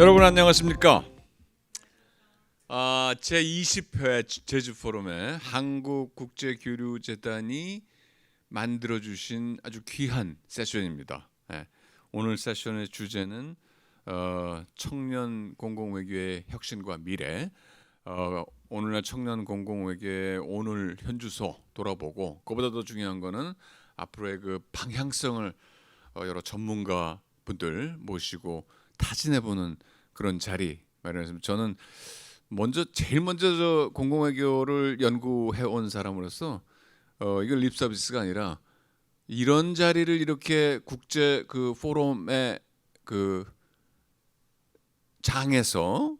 여러분 안녕하십니까? 제20회 제주포럼에 한국국제교류재단이 만들어주신 아주 귀한 세션입니다. 오늘 세션의 주제는 청년 공공외교의 혁신과 미래. 오늘날 청년 공공외교의 오늘 현주소 돌아보고, 그보다 더 중요한 거는 앞으로의 그 방향성을 여러 전문가 분들 모시고 타진해보는 그런 자리 마련했습니다. 저는 제일 먼저 저 공공외교를 연구해 온 사람으로서 이건 립 서비스가 아니라 이런 자리를 이렇게 국제 그 포럼의 그 장에서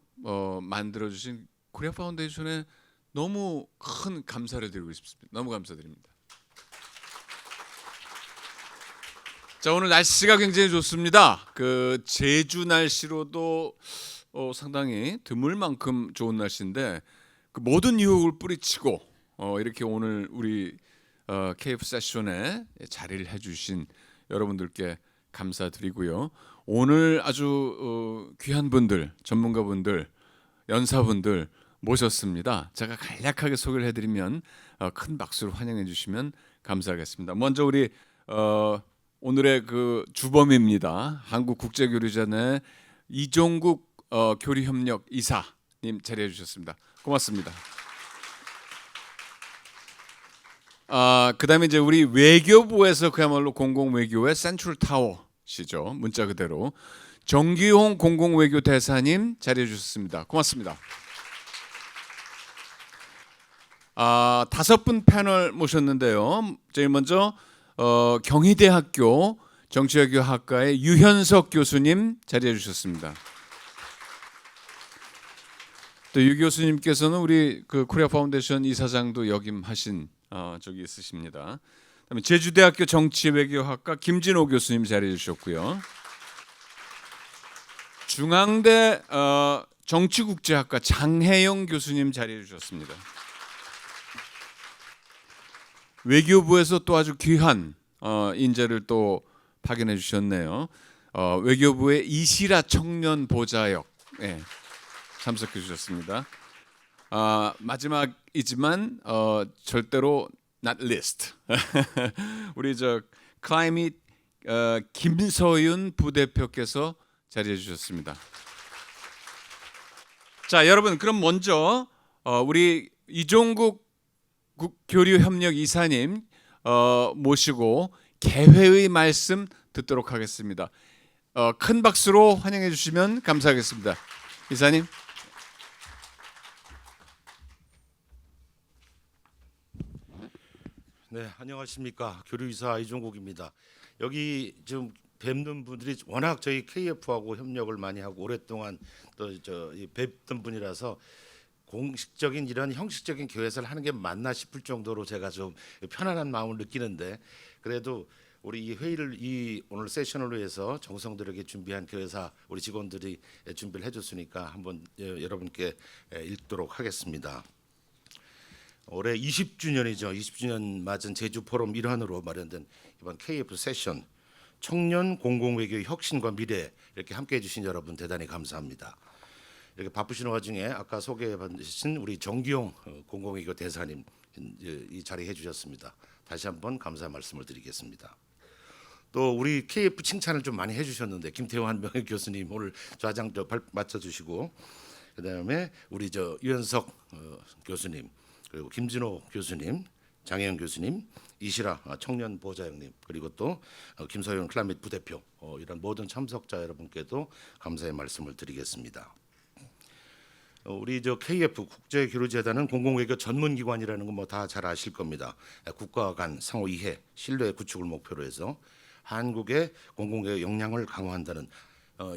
만들어 주신 코리아 파운데이션에 너무 큰 감사를 드리고 싶습니다. 너무 감사드립니다. 자, 오늘 날씨가 굉장히 좋습니다. 그 제주 날씨로도 상당히 드물 만큼 좋은 날씨인데, 그 모든 유혹을 뿌리치고 이렇게 오늘 우리 KF 세션에 자리를 해주신 여러분들께 감사드리고요. 오늘 아주 귀한 분들, 전문가분들, 연사분들 모셨습니다. 제가 간략하게 소개를 해드리면 큰 박수로 환영해 주시면 감사하겠습니다. 먼저 우리 오늘의 그 주범입니다. 한국국제교류재단의 이종국 교류협력 이사님 자리해 주셨습니다. 고맙습니다. 그다음에 이제 우리 외교부에서 그야말로 공공외교의 센트럴 타워시죠. 문자 그대로 정기홍 공공외교 대사님 자리해 주셨습니다. 고맙습니다. 5분 패널 모셨는데요. 제일 먼저 경희대학교 정치외교학과의 유현석 교수님 자리해 주셨습니다. 또 유 교수님께서는 우리 그 코리아 파운데이션 이사장도 역임하신 적이 있으십니다. 그다음에 제주대학교 정치외교학과 김진호 교수님 자리해 주셨고요. 중앙대 정치국제학과 장혜영 교수님 자리해 주셨습니다. 외교부에서 또 아주 귀한 인재를 또 파견해 주셨네요. 외교부의 이시라 청년 보좌역 참석해 주셨습니다. 마지막이지만 절대로 not least 우리 저 클라이밋 김서윤 부대표께서 자리해 주셨습니다. 자, 여러분, 그럼 먼저 우리 이종국 교류협력 이사님 모시고 개회의 말씀 듣도록 하겠습니다. 큰 박수로 환영해 주시면 감사하겠습니다. 이사님. 네, 안녕하십니까. 교류이사 이종국입니다. 여기 지금 뵙는 분들이 워낙 저희 KF하고 협력을 많이 하고 오랫동안 또 뵙던 분이라서 공식적인 이런 형식적인 교회사를 하는 게 맞나 싶을 정도로 제가 좀 편안한 마음을 느끼는데, 그래도 우리 이 회의를 오늘 세션을 위해서 정성 들여게 준비한 교회사 우리 직원들이 준비를 해줬으니까 한번 여러분께 읽도록 하겠습니다. 올해 20주년이죠. 20주년 맞은 제주 포럼 일환으로 마련된 이번 KF 세션 청년 공공외교의 혁신과 미래, 이렇게 함께해 주신 여러분 대단히 감사합니다. 이렇게 바쁘신 와중에 아까 소개받으신 우리 정기용 공공외교 대사님 이 자리에 해주셨습니다. 다시 한번 감사 말씀을 드리겠습니다. 또 우리 KF 칭찬을 좀 많이 해주셨는데, 김태환 명예교수님 오늘 좌장 맞춰주시고, 그다음에 우리 유현석 교수님, 그리고 김진호 교수님, 장혜영 교수님, 이시라 청년 보좌역님, 그리고 또 김서윤 클라밋 부대표, 이런 모든 참석자 여러분께도 감사의 말씀을 드리겠습니다. 우리 KF 국제교류재단은 공공외교 전문기관이라는 거 뭐 다 잘 아실 겁니다. 국가 간 상호 이해, 신뢰 구축을 목표로 해서 한국의 공공외교 역량을 강화한다는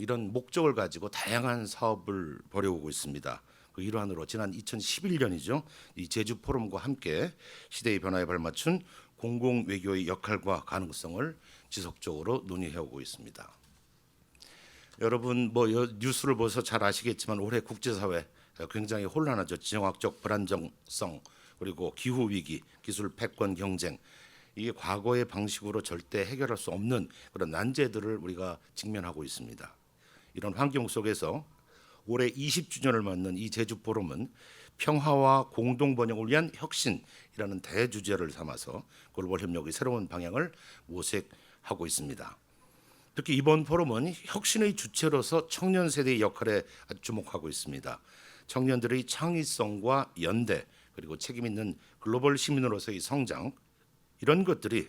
이런 목적을 가지고 다양한 사업을 벌여오고 있습니다. 그 일환으로 지난 2011년이죠. 이 제주 포럼과 함께 시대의 변화에 발맞춘 공공외교의 역할과 가능성을 지속적으로 논의해오고 있습니다. 여러분 뉴스를 보셔서 잘 아시겠지만 올해 국제사회 굉장히 혼란하죠. 지정학적 불안정성, 그리고 기후 위기, 기술 패권 경쟁, 이게 과거의 방식으로 절대 해결할 수 없는 그런 난제들을 우리가 직면하고 있습니다. 이런 환경 속에서 올해 20주년을 맞는 이 제주 포럼은 평화와 공동 번영을 위한 혁신이라는 대주제를 삼아서 글로벌 협력의 새로운 방향을 모색하고 있습니다. 특히 이번 포럼은 혁신의 주체로서 청년 세대의 역할에 아주 주목하고 있습니다. 청년들의 창의성과 연대 그리고 책임 있는 글로벌 시민으로서의 성장 이런 것들이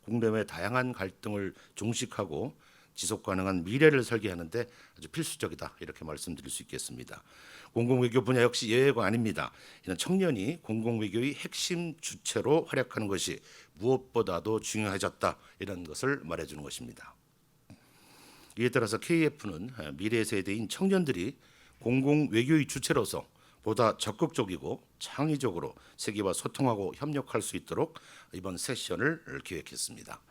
국내외 다양한 갈등을 종식하고 지속 가능한 미래를 설계하는 데 아주 필수적이다 이렇게 말씀드릴 수 있겠습니다. 공공외교 분야 역시 예외가 아닙니다. 이는 청년이 공공외교의 핵심 주체로 활약하는 것이 무엇보다도 중요해졌다 이런 것을 말해주는 것입니다. 이에 따라서 KF는 미래 세대인 청년들이 공공외교의 주체로서 보다 적극적이고 창의적으로 세계와 소통하고 협력할 수 있도록 이번 세션을 기획했습니다.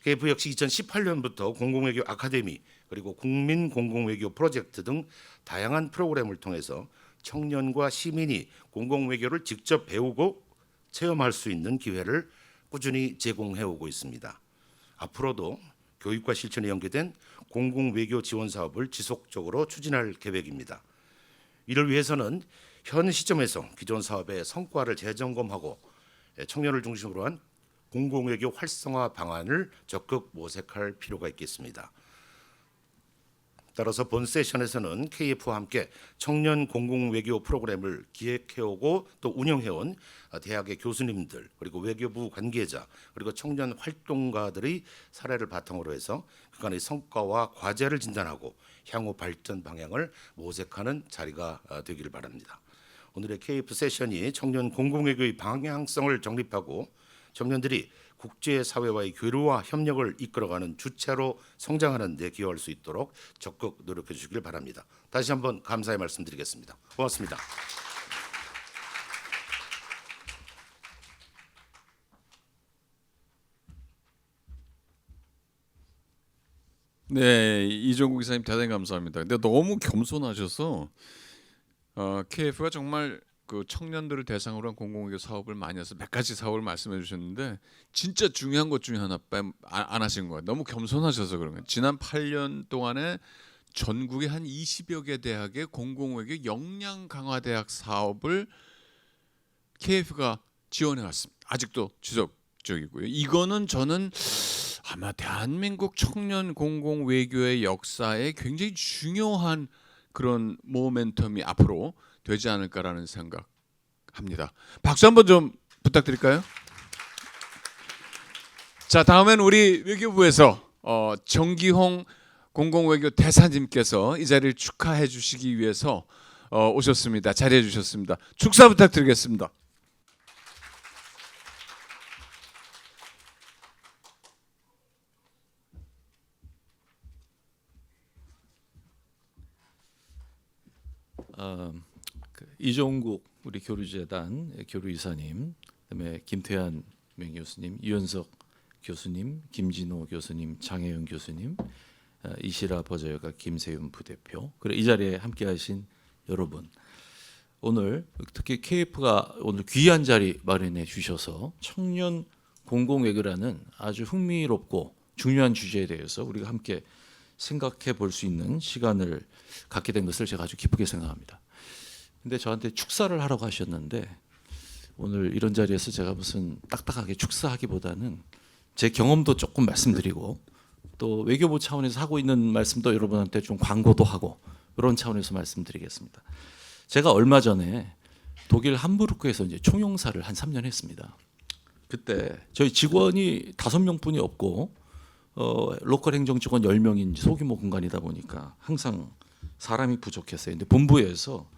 KF 역시 2018년부터 공공외교 아카데미 그리고 국민 공공외교 프로젝트 등 다양한 프로그램을 통해서 청년과 시민이 공공외교를 직접 배우고 체험할 수 있는 기회를 꾸준히 제공해 오고 있습니다. 앞으로도 교육과 실천에 연계된 공공외교 지원 사업을 지속적으로 추진할 계획입니다. 이를 위해서는 현 시점에서 기존 사업의 성과를 재점검하고 청년을 중심으로 한 공공외교 활성화 방안을 적극 모색할 필요가 있겠습니다. 따라서 본 세션에서는 KF와 함께 청년 공공외교 프로그램을 기획해오고 또 운영해온 대학의 교수님들 그리고 외교부 관계자 그리고 청년 활동가들의 사례를 바탕으로 해서 그간의 성과와 과제를 진단하고 향후 발전 방향을 모색하는 자리가 되기를 바랍니다. 오늘의 KF 세션이 청년 공공외교의 방향성을 정립하고 청년들이 국제사회와의 교류와 협력을 이끌어가는 주체로 성장하는 데 기여할 수 있도록 적극 노력해 주시길 바랍니다. 다시 한번 감사의 말씀드리겠습니다. 고맙습니다. 네, 이종국 이사님 대단히 감사합니다. 근데 너무 겸손하셔서 KF가 정말 그 청년들을 대상으로 한 공공외교 사업을 많이 해서 몇 가지 사업을 말씀해 주셨는데 진짜 중요한 것 중에 하나 안 하신 거예요. 너무 겸손하셔서 그런 거예요. 지난 8년 동안에 전국의 한 20여 개 대학의 공공외교 역량 강화 대학 사업을 KF가 지원해 왔습니다. 아직도 지속적이고요. 이거는 저는 아마 대한민국 청년 공공외교의 역사에 굉장히 중요한 그런 모멘텀이 앞으로 되지 않을까라는 생각합니다. 박수 한번 좀 부탁드릴까요? 자, 다음엔 우리 외교부에서 정기홍 공공외교 대사님께서 이 자리를 축하해 주시기 위해서 오셨습니다. 자리해 주셨습니다. 축사 부탁드리겠습니다. 이종국 우리 교류재단 교류이사님, 그다음에 김태한 명예교수님, 유현석 교수님, 김진호 교수님, 장혜영 교수님, 이시라 버저여가 김세윤 부대표, 그리고 이 자리에 함께하신 여러분, 오늘 특히 KF가 오늘 귀한 자리 마련해 주셔서 청년 공공외교라는 아주 흥미롭고 중요한 주제에 대해서 우리가 함께 생각해 볼 수 있는 시간을 갖게 된 것을 제가 아주 기쁘게 생각합니다. 근데 저한테 축사를 하라고 하셨는데 오늘 이런 자리에서 제가 무슨 딱딱하게 축사하기보다는 제 경험도 조금 말씀드리고 또 외교부 차원에서 하고 있는 말씀도 여러분한테 좀 광고도 하고 이런 차원에서 말씀드리겠습니다. 제가 얼마 전에 독일 함부르크에서 이제 총영사를 한 3년 했습니다. 그때 저희 직원이 5명뿐이 없고 로컬 행정 직원 10명인 소규모 공간이다 보니까 항상 사람이 부족했어요. 근데 본부에서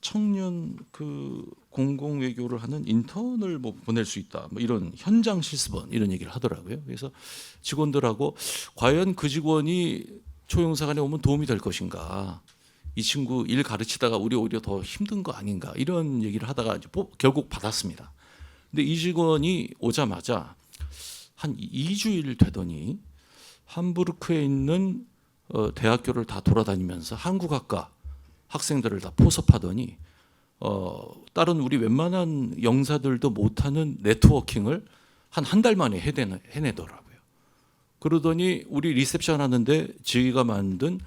청년 그 공공 외교를 하는 인턴을 뭐 보낼 수 있다, 뭐 이런 현장 실습원 이런 얘기를 하더라고요. 그래서 직원들하고 과연 그 직원이 초용사관에 오면 도움이 될 것인가, 이 친구 일 가르치다가 우리 오히려 더 힘든 거 아닌가, 이런 얘기를 하다가 이제 결국 받았습니다. 근데 이 직원이 오자마자 한 2주일 되더니 함부르크에 있는 대학교를 다 돌아다니면서 한국학과 학생들을 다 포섭하더니 다른 우리 웬만한 영사들도 못하는 네트워킹을 한 달 만에 해내더라고요. 그러더니 우리 리셉션 하는데 지가 만든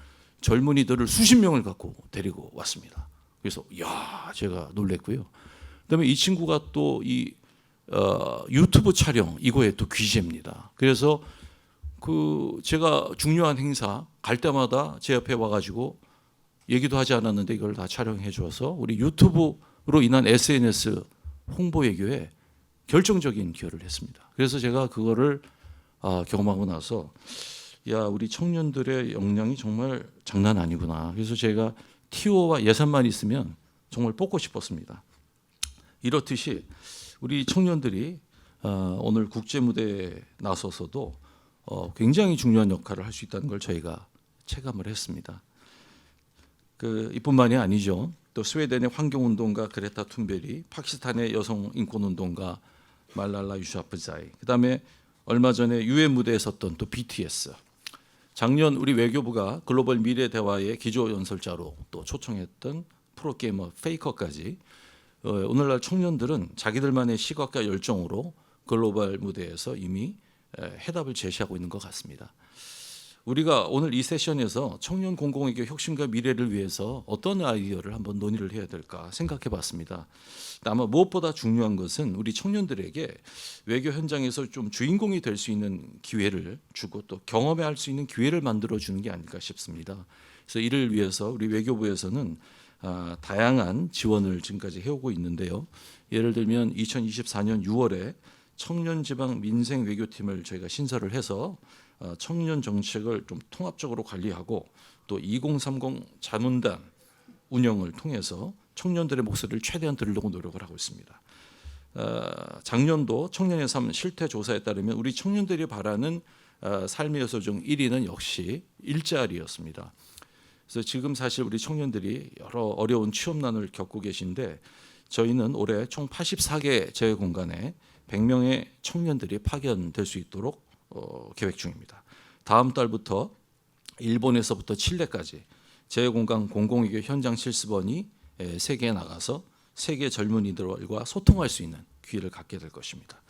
젊은이들을 수십 명을 갖고 데리고 왔습니다. 그래서 야, 제가 놀랬고요. 그다음에 이 친구가 또 이 유튜브 촬영 이거에 또 귀재입니다. 그래서 그 제가 중요한 행사 갈 때마다 제 옆에 와가지고 얘기도 하지 않았는데 이걸 다 촬영해 줘서 우리 유튜브로 인한 SNS 홍보 외교에 결정적인 기여를 했습니다. 그래서 제가 그거를 경험하고 나서 야, 우리 청년들의 역량이 정말 장난 아니구나. 그래서 제가 티오와 예산만 있으면 정말 뽑고 싶었습니다. 이렇듯이 우리 청년들이 오늘 국제 무대에 나서서도 굉장히 중요한 역할을 할 수 있다는 걸 저희가 체감을 했습니다. 이뿐만이 아니죠. 또 스웨덴의 환경운동가 그레타 툰베리, 파키스탄의 여성 인권운동가 말랄라 유샤프자이, 그다음에 얼마 전에 유엔 무대에 섰던 또 BTS. 작년 우리 외교부가 글로벌 미래 대화의 기조 연설자로 또 초청했던 프로게이머 페이커까지 오늘날 청년들은 자기들만의 시각과 열정으로 글로벌 무대에서 이미 해답을 제시하고 있는 것 같습니다. 우리가 오늘 이 세션에서 청년 공공외교 혁신과 미래를 위해서 어떤 아이디어를 한번 논의를 해야 될까 생각해 봤습니다. 아마 무엇보다 중요한 것은 우리 청년들에게 외교 현장에서 좀 주인공이 될 수 있는 기회를 주고 또 경험할 수 있는 기회를 만들어 주는 게 아닐까 싶습니다. 그래서 이를 위해서 우리 외교부에서는 다양한 지원을 지금까지 해오고 있는데요. 예를 들면 2024년 6월에 청년지방 민생 외교팀을 저희가 신설을 해서 청년 정책을 좀 통합적으로 관리하고 또 2030 자문단 운영을 통해서 청년들의 목소리를 최대한 들으려고 노력을 하고 있습니다. 작년도 청년의 삶 실태 조사에 따르면 우리 청년들이 바라는 삶의 요소 중 1위는 역시 일자리였습니다. 그래서 지금 사실 우리 청년들이 여러 어려운 취업난을 겪고 계신데 저희는 올해 총 84개 재외 공간에 100명의 청년들이 파견될 수 있도록 계획 중입니다. 다음 달부터 일본에서부터 칠레까지 재외공간 공공외교 현장 실습원이 세계에 나가서 세계 젊은이들과 소통할 수 있는 기회를 갖게 될 것입니다.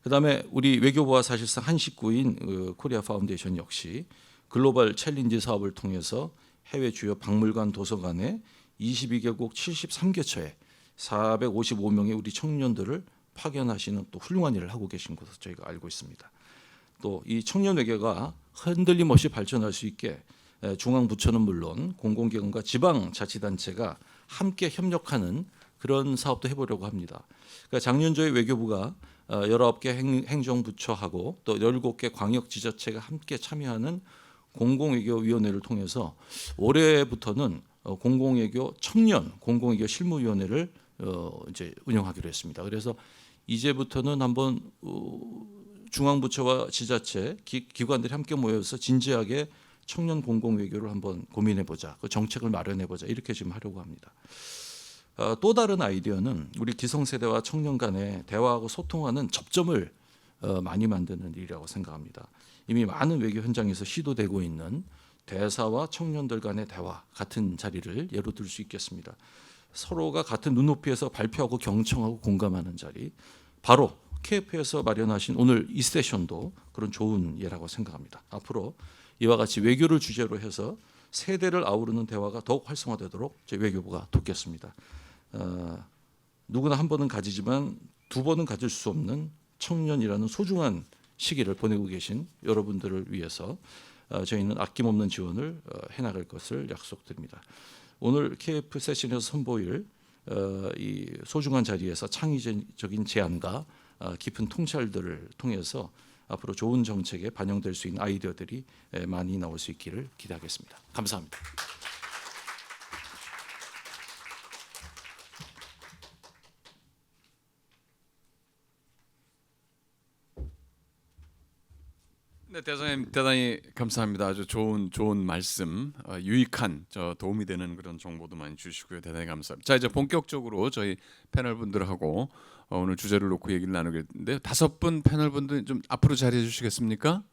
그다음에 우리 외교부와 사실상 한 식구인 코리아 파운데이션 역시 글로벌 챌린지 사업을 통해서 해외 주요 박물관 도서관에 22개국 73개처에 455명의 우리 청년들을 파견하시는 또 훌륭한 일을 하고 계신 것으로 저희가 알고 있습니다. 또 이 청년 외교가 흔들림 없이 발전할 수 있게 중앙부처는 물론 공공기관과 지방자치단체가 함께 협력하는 그런 사업도 해보려고 합니다. 그러니까 작년 저희 외교부가 19개 행정부처하고 또 17개 광역지자체가 함께 참여하는 공공외교위원회를 통해서 올해부터는 공공외교 청년 공공외교 실무위원회를 이제 운영하기로 했습니다. 그래서 이제부터는 한번 중앙부처와 지자체 기관들이 함께 모여서 진지하게 청년 공공외교를 한번 고민해보자, 그 정책을 마련해보자 이렇게 지금 하려고 합니다. 또 다른 아이디어는 우리 기성세대와 청년 간의 대화하고 소통하는 접점을 많이 만드는 일이라고 생각합니다. 이미 많은 외교 현장에서 시도되고 있는 대사와 청년들 간의 대화 같은 자리를 예로 들 수 있겠습니다. 서로가 같은 눈높이에서 발표하고 경청하고 공감하는 자리, 바로 KF에서 마련하신 오늘 이 세션도 그런 좋은 예라고 생각합니다. 앞으로 이와 같이 외교를 주제로 해서 세대를 아우르는 대화가 더욱 활성화되도록 저희 외교부가 돕겠습니다. 누구나 한 번은 가지지만 두 번은 가질 수 없는 청년이라는 소중한 시기를 보내고 계신 여러분들을 위해서 저희는 아낌없는 지원을 해나갈 것을 약속드립니다. 오늘 KF 세션에서 선보일 이 소중한 자리에서 창의적인 제안과 깊은 통찰들을 통해서 앞으로 좋은 정책에 반영될 수 있는 아이디어들이 많이 나올 수 있기를 기대하겠습니다. 감사합니다. 네, 대장님 대단히 감사합니다. 아주 좋은 말씀, 유익한 도움이 되는 그런 정보도 많이 주시고요. 대단히 감사합니다. 자, 이제 본격적으로 저희 패널 분들하고 오늘 주제를 놓고 얘기를 나누겠는데요. 5분 패널 분들 좀 앞으로 자리해 주시겠습니까?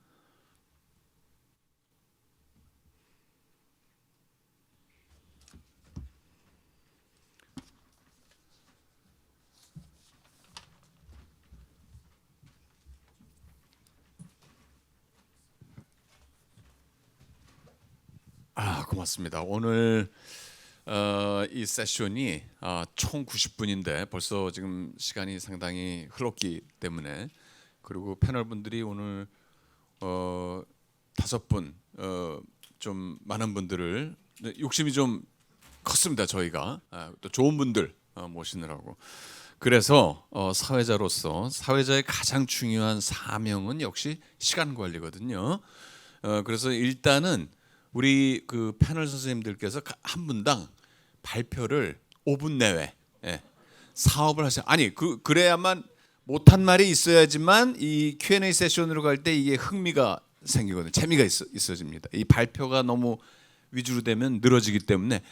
고맙습니다. 고맙습니다. 오늘 이 세션이 총 90분인데 벌써 지금 시간이 상당히 흘렀기 때문에, 그리고 패널 분들이 오늘 5분 좀 많은 분들을, 욕심이 좀 컸습니다. 저희가 또 좋은 분들 모시느라고. 그래서 사회자로서 사회자의 가장 중요한 사명은 역시 시간 관리거든요. 그래서 일단은 우리 그 패널 선생님들께서 한 분당 발표를 5분 내외 사업을 하세요. 아니 그래야만 못한 말이 있어야지만 이 Q&A 세션으로 갈 때 이게 흥미가 생기거든요. 재미가 있어집니다. 이 발표가 너무 위주로 되면 늘어지기 때문에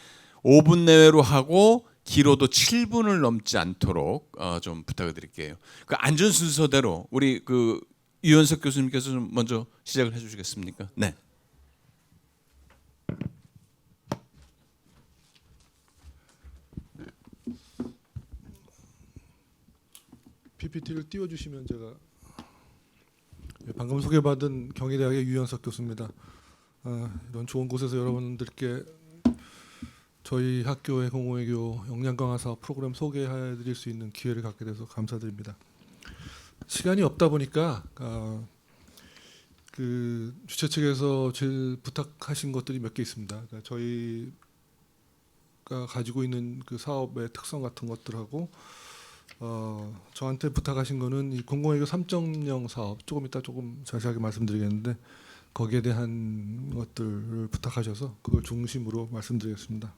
5분 내외로 하고 길어도 7분을 넘지 않도록 좀 부탁을 드릴게요. 그 안전 순서대로 우리 그 유현석 교수님께서 좀 먼저 시작을 해주시겠습니까? 네. PPT를 띄워주시면 제가 방금 소개받은 경희대학의 유현석 교수입니다. 이런 좋은 곳에서 여러분들께 저희 학교의 공공외교 역량 강화 사업 프로그램 소개해드릴 수 있는 기회를 갖게 돼서 감사드립니다. 시간이 없다 보니까 그 주최 측에서 제일 부탁하신 것들이 몇 개 있습니다. 그러니까 저희가 가지고 있는 그 사업의 특성 같은 것들하고 저한테 부탁하신 거는 이 공공외교 3.0 사업, 조금 이따 조금 자세하게 말씀드리겠는데 거기에 대한 것들을 부탁하셔서 그걸 중심으로 말씀드리겠습니다.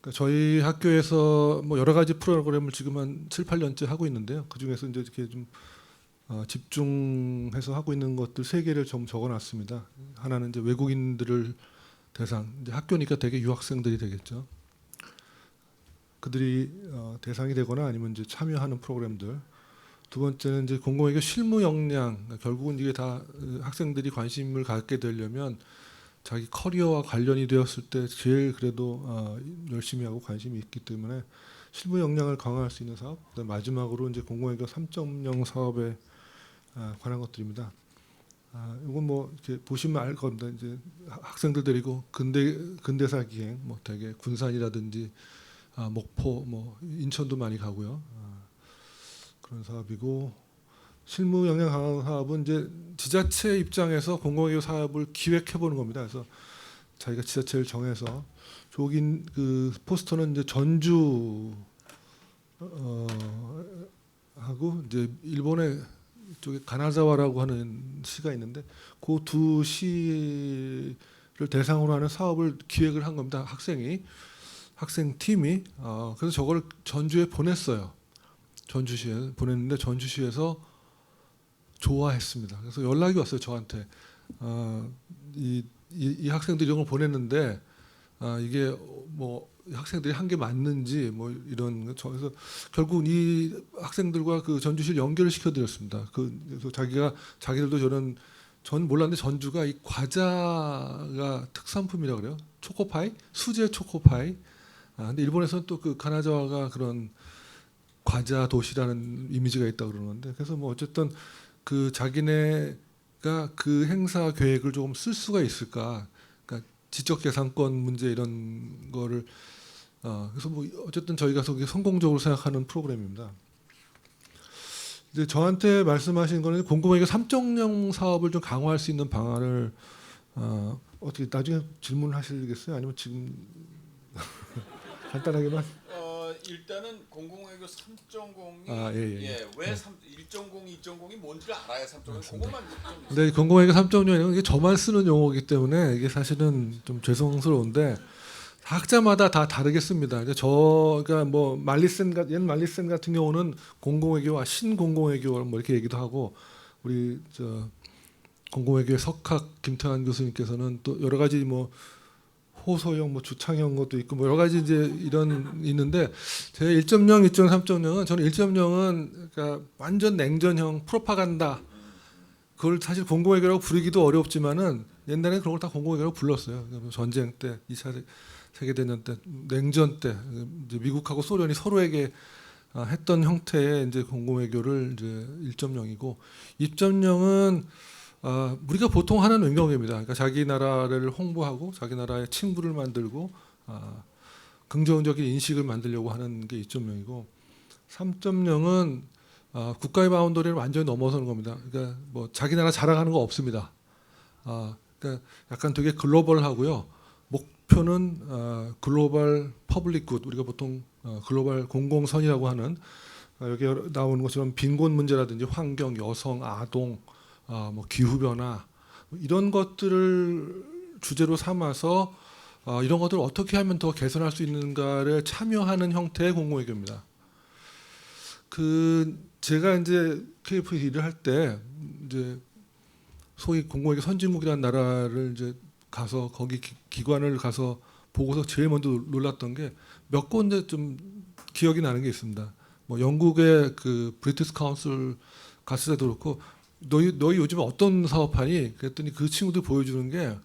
그러니까 저희 학교에서 뭐 여러 가지 프로그램을 지금 한 7, 8년째 하고 있는데요. 그 중에서 이제 이렇게 좀 집중해서 하고 있는 것들 3개를 좀 적어놨습니다. 하나는 이제 외국인들을 대상, 이제 학교니까 대개 유학생들이 되겠죠. 그들이 대상이 되거나 아니면 이제 참여하는 프로그램들. 두 번째는 이제 공공외교 실무 역량. 그러니까 결국은 이게 다 학생들이 관심을 갖게 되려면 자기 커리어와 관련이 되었을 때 제일 그래도 열심히 하고 관심이 있기 때문에 실무 역량을 강화할 수 있는 사업. 그다음 마지막으로 이제 공공외교 3.0 사업에 관한 것들입니다. 이건 뭐 이렇게 보시면 알 겁니다. 이제 학생들 데리고 근대사 기행, 뭐 되게 군산이라든지 목포, 뭐 인천도 많이 가고요. 그런 사업이고, 실무 역량 강화 사업은 이제 지자체 입장에서 공공외교 사업을 기획해 보는 겁니다. 그래서 자기가 지자체를 정해서 조긴 그 포스터는 이제 전주 하고 이제 일본의 쪽에 가나자와라고 하는 시가 있는데 그 두 시를 대상으로 하는 사업을 기획을 한 겁니다. 학생 팀이. 그래서 저걸 전주에 보냈어요. 전주시에 보냈는데 전주시에서 좋아했습니다. 그래서 연락이 왔어요 저한테. 이 학생들이 이런 걸 보냈는데 이게 뭐 학생들이 한 게 맞는지 뭐 이런. 그래서 결국 이 학생들과 그 전주시를 연결을 시켜드렸습니다. 그래서 자기들도 전 몰랐는데 전주가 이 과자가 특산품이라 그래요. 초코파이, 수제 초코파이. 근데 일본에서는 또 그 가나자와가 그런 과자 도시라는 이미지가 있다고 그러는데, 그래서 뭐 어쨌든 그 자기네가 그 행사 계획을 조금 쓸 수가 있을까, 그러니까 지적재산권 문제 이런 거를 그래서 뭐 어쨌든 저희가 성공적으로 생각하는 프로그램입니다. 이제 저한테 말씀하신 거는 공공외교 3.0 사업을 좀 강화할 수 있는 방안을 어떻게 나중에 질문하시겠어요? 아니면 지금 간단하게만. 일단은 공공외교 3.0이 예. 왜 1.0, 2.0이 뭔지를 알아야 3.0. 그것만 좀. 근데 공공외교 3.0은 이게 저만 쓰는 용어이기 때문에 이게 사실은 좀 죄송스러운데 학자마다 다 다르겠습니다. 그러니까 뭐 옛 말리센 같은 경우는 공공외교와 신공공외교 뭐 이렇게 얘기도 하고, 우리 공공외교의 석학 김태환 교수님께서는 또 여러 가지 뭐 호소형, 뭐 주창형 것도 있고 뭐 여러 가지 이제 이런 있는데, 제 1.0, 2.0, 3.0은 저는 1.0은 그러니까 완전 냉전형 프로파간다. 그걸 사실 공공외교라고 부르기도 어렵지만은 옛날에 그런 걸 다 공공외교라고 불렀어요. 전쟁 때, 2차 세계대전 때, 냉전 때 이제 미국하고 소련이 서로에게 했던 형태의 이제 공공외교를 이제 1.0이고, 2.0은 우리가 보통 하는 응용입니다. 그러니까 자기 나라를 홍보하고 자기 나라의 친구를 만들고 긍정적인 인식을 만들려고 하는 게 2.0이고 3.0은 국가의 바운더리를 완전히 넘어서는 겁니다. 그러니까 뭐 자기 나라 자랑하는 거 없습니다. 그러니까 약간 되게 글로벌하고요. 목표는 글로벌 퍼블릭 굿, 우리가 보통 글로벌 공공선이라고 하는 여기 나오는 것처럼 빈곤 문제라든지 환경, 여성, 아동, 뭐 기후 변화 이런 것들을 주제로 삼아서 이런 것들을 어떻게 하면 더 개선할 수 있는가를 참여하는 형태의 공공외교입니다. 제가 이제 KF 일을 할 때 이제 소위 공공외교 선진국이라는 나라를 이제 가서 거기 기관을 가서 보고서 제일 먼저 놀랐던 게 몇 군데 좀 기억이 나는 게 있습니다. 뭐 영국의 그 브리티시 카운슬 갔을 때도 그렇고 너희 요즘 어떤 사업하니? 그랬더니 그 친구들 보여주는 게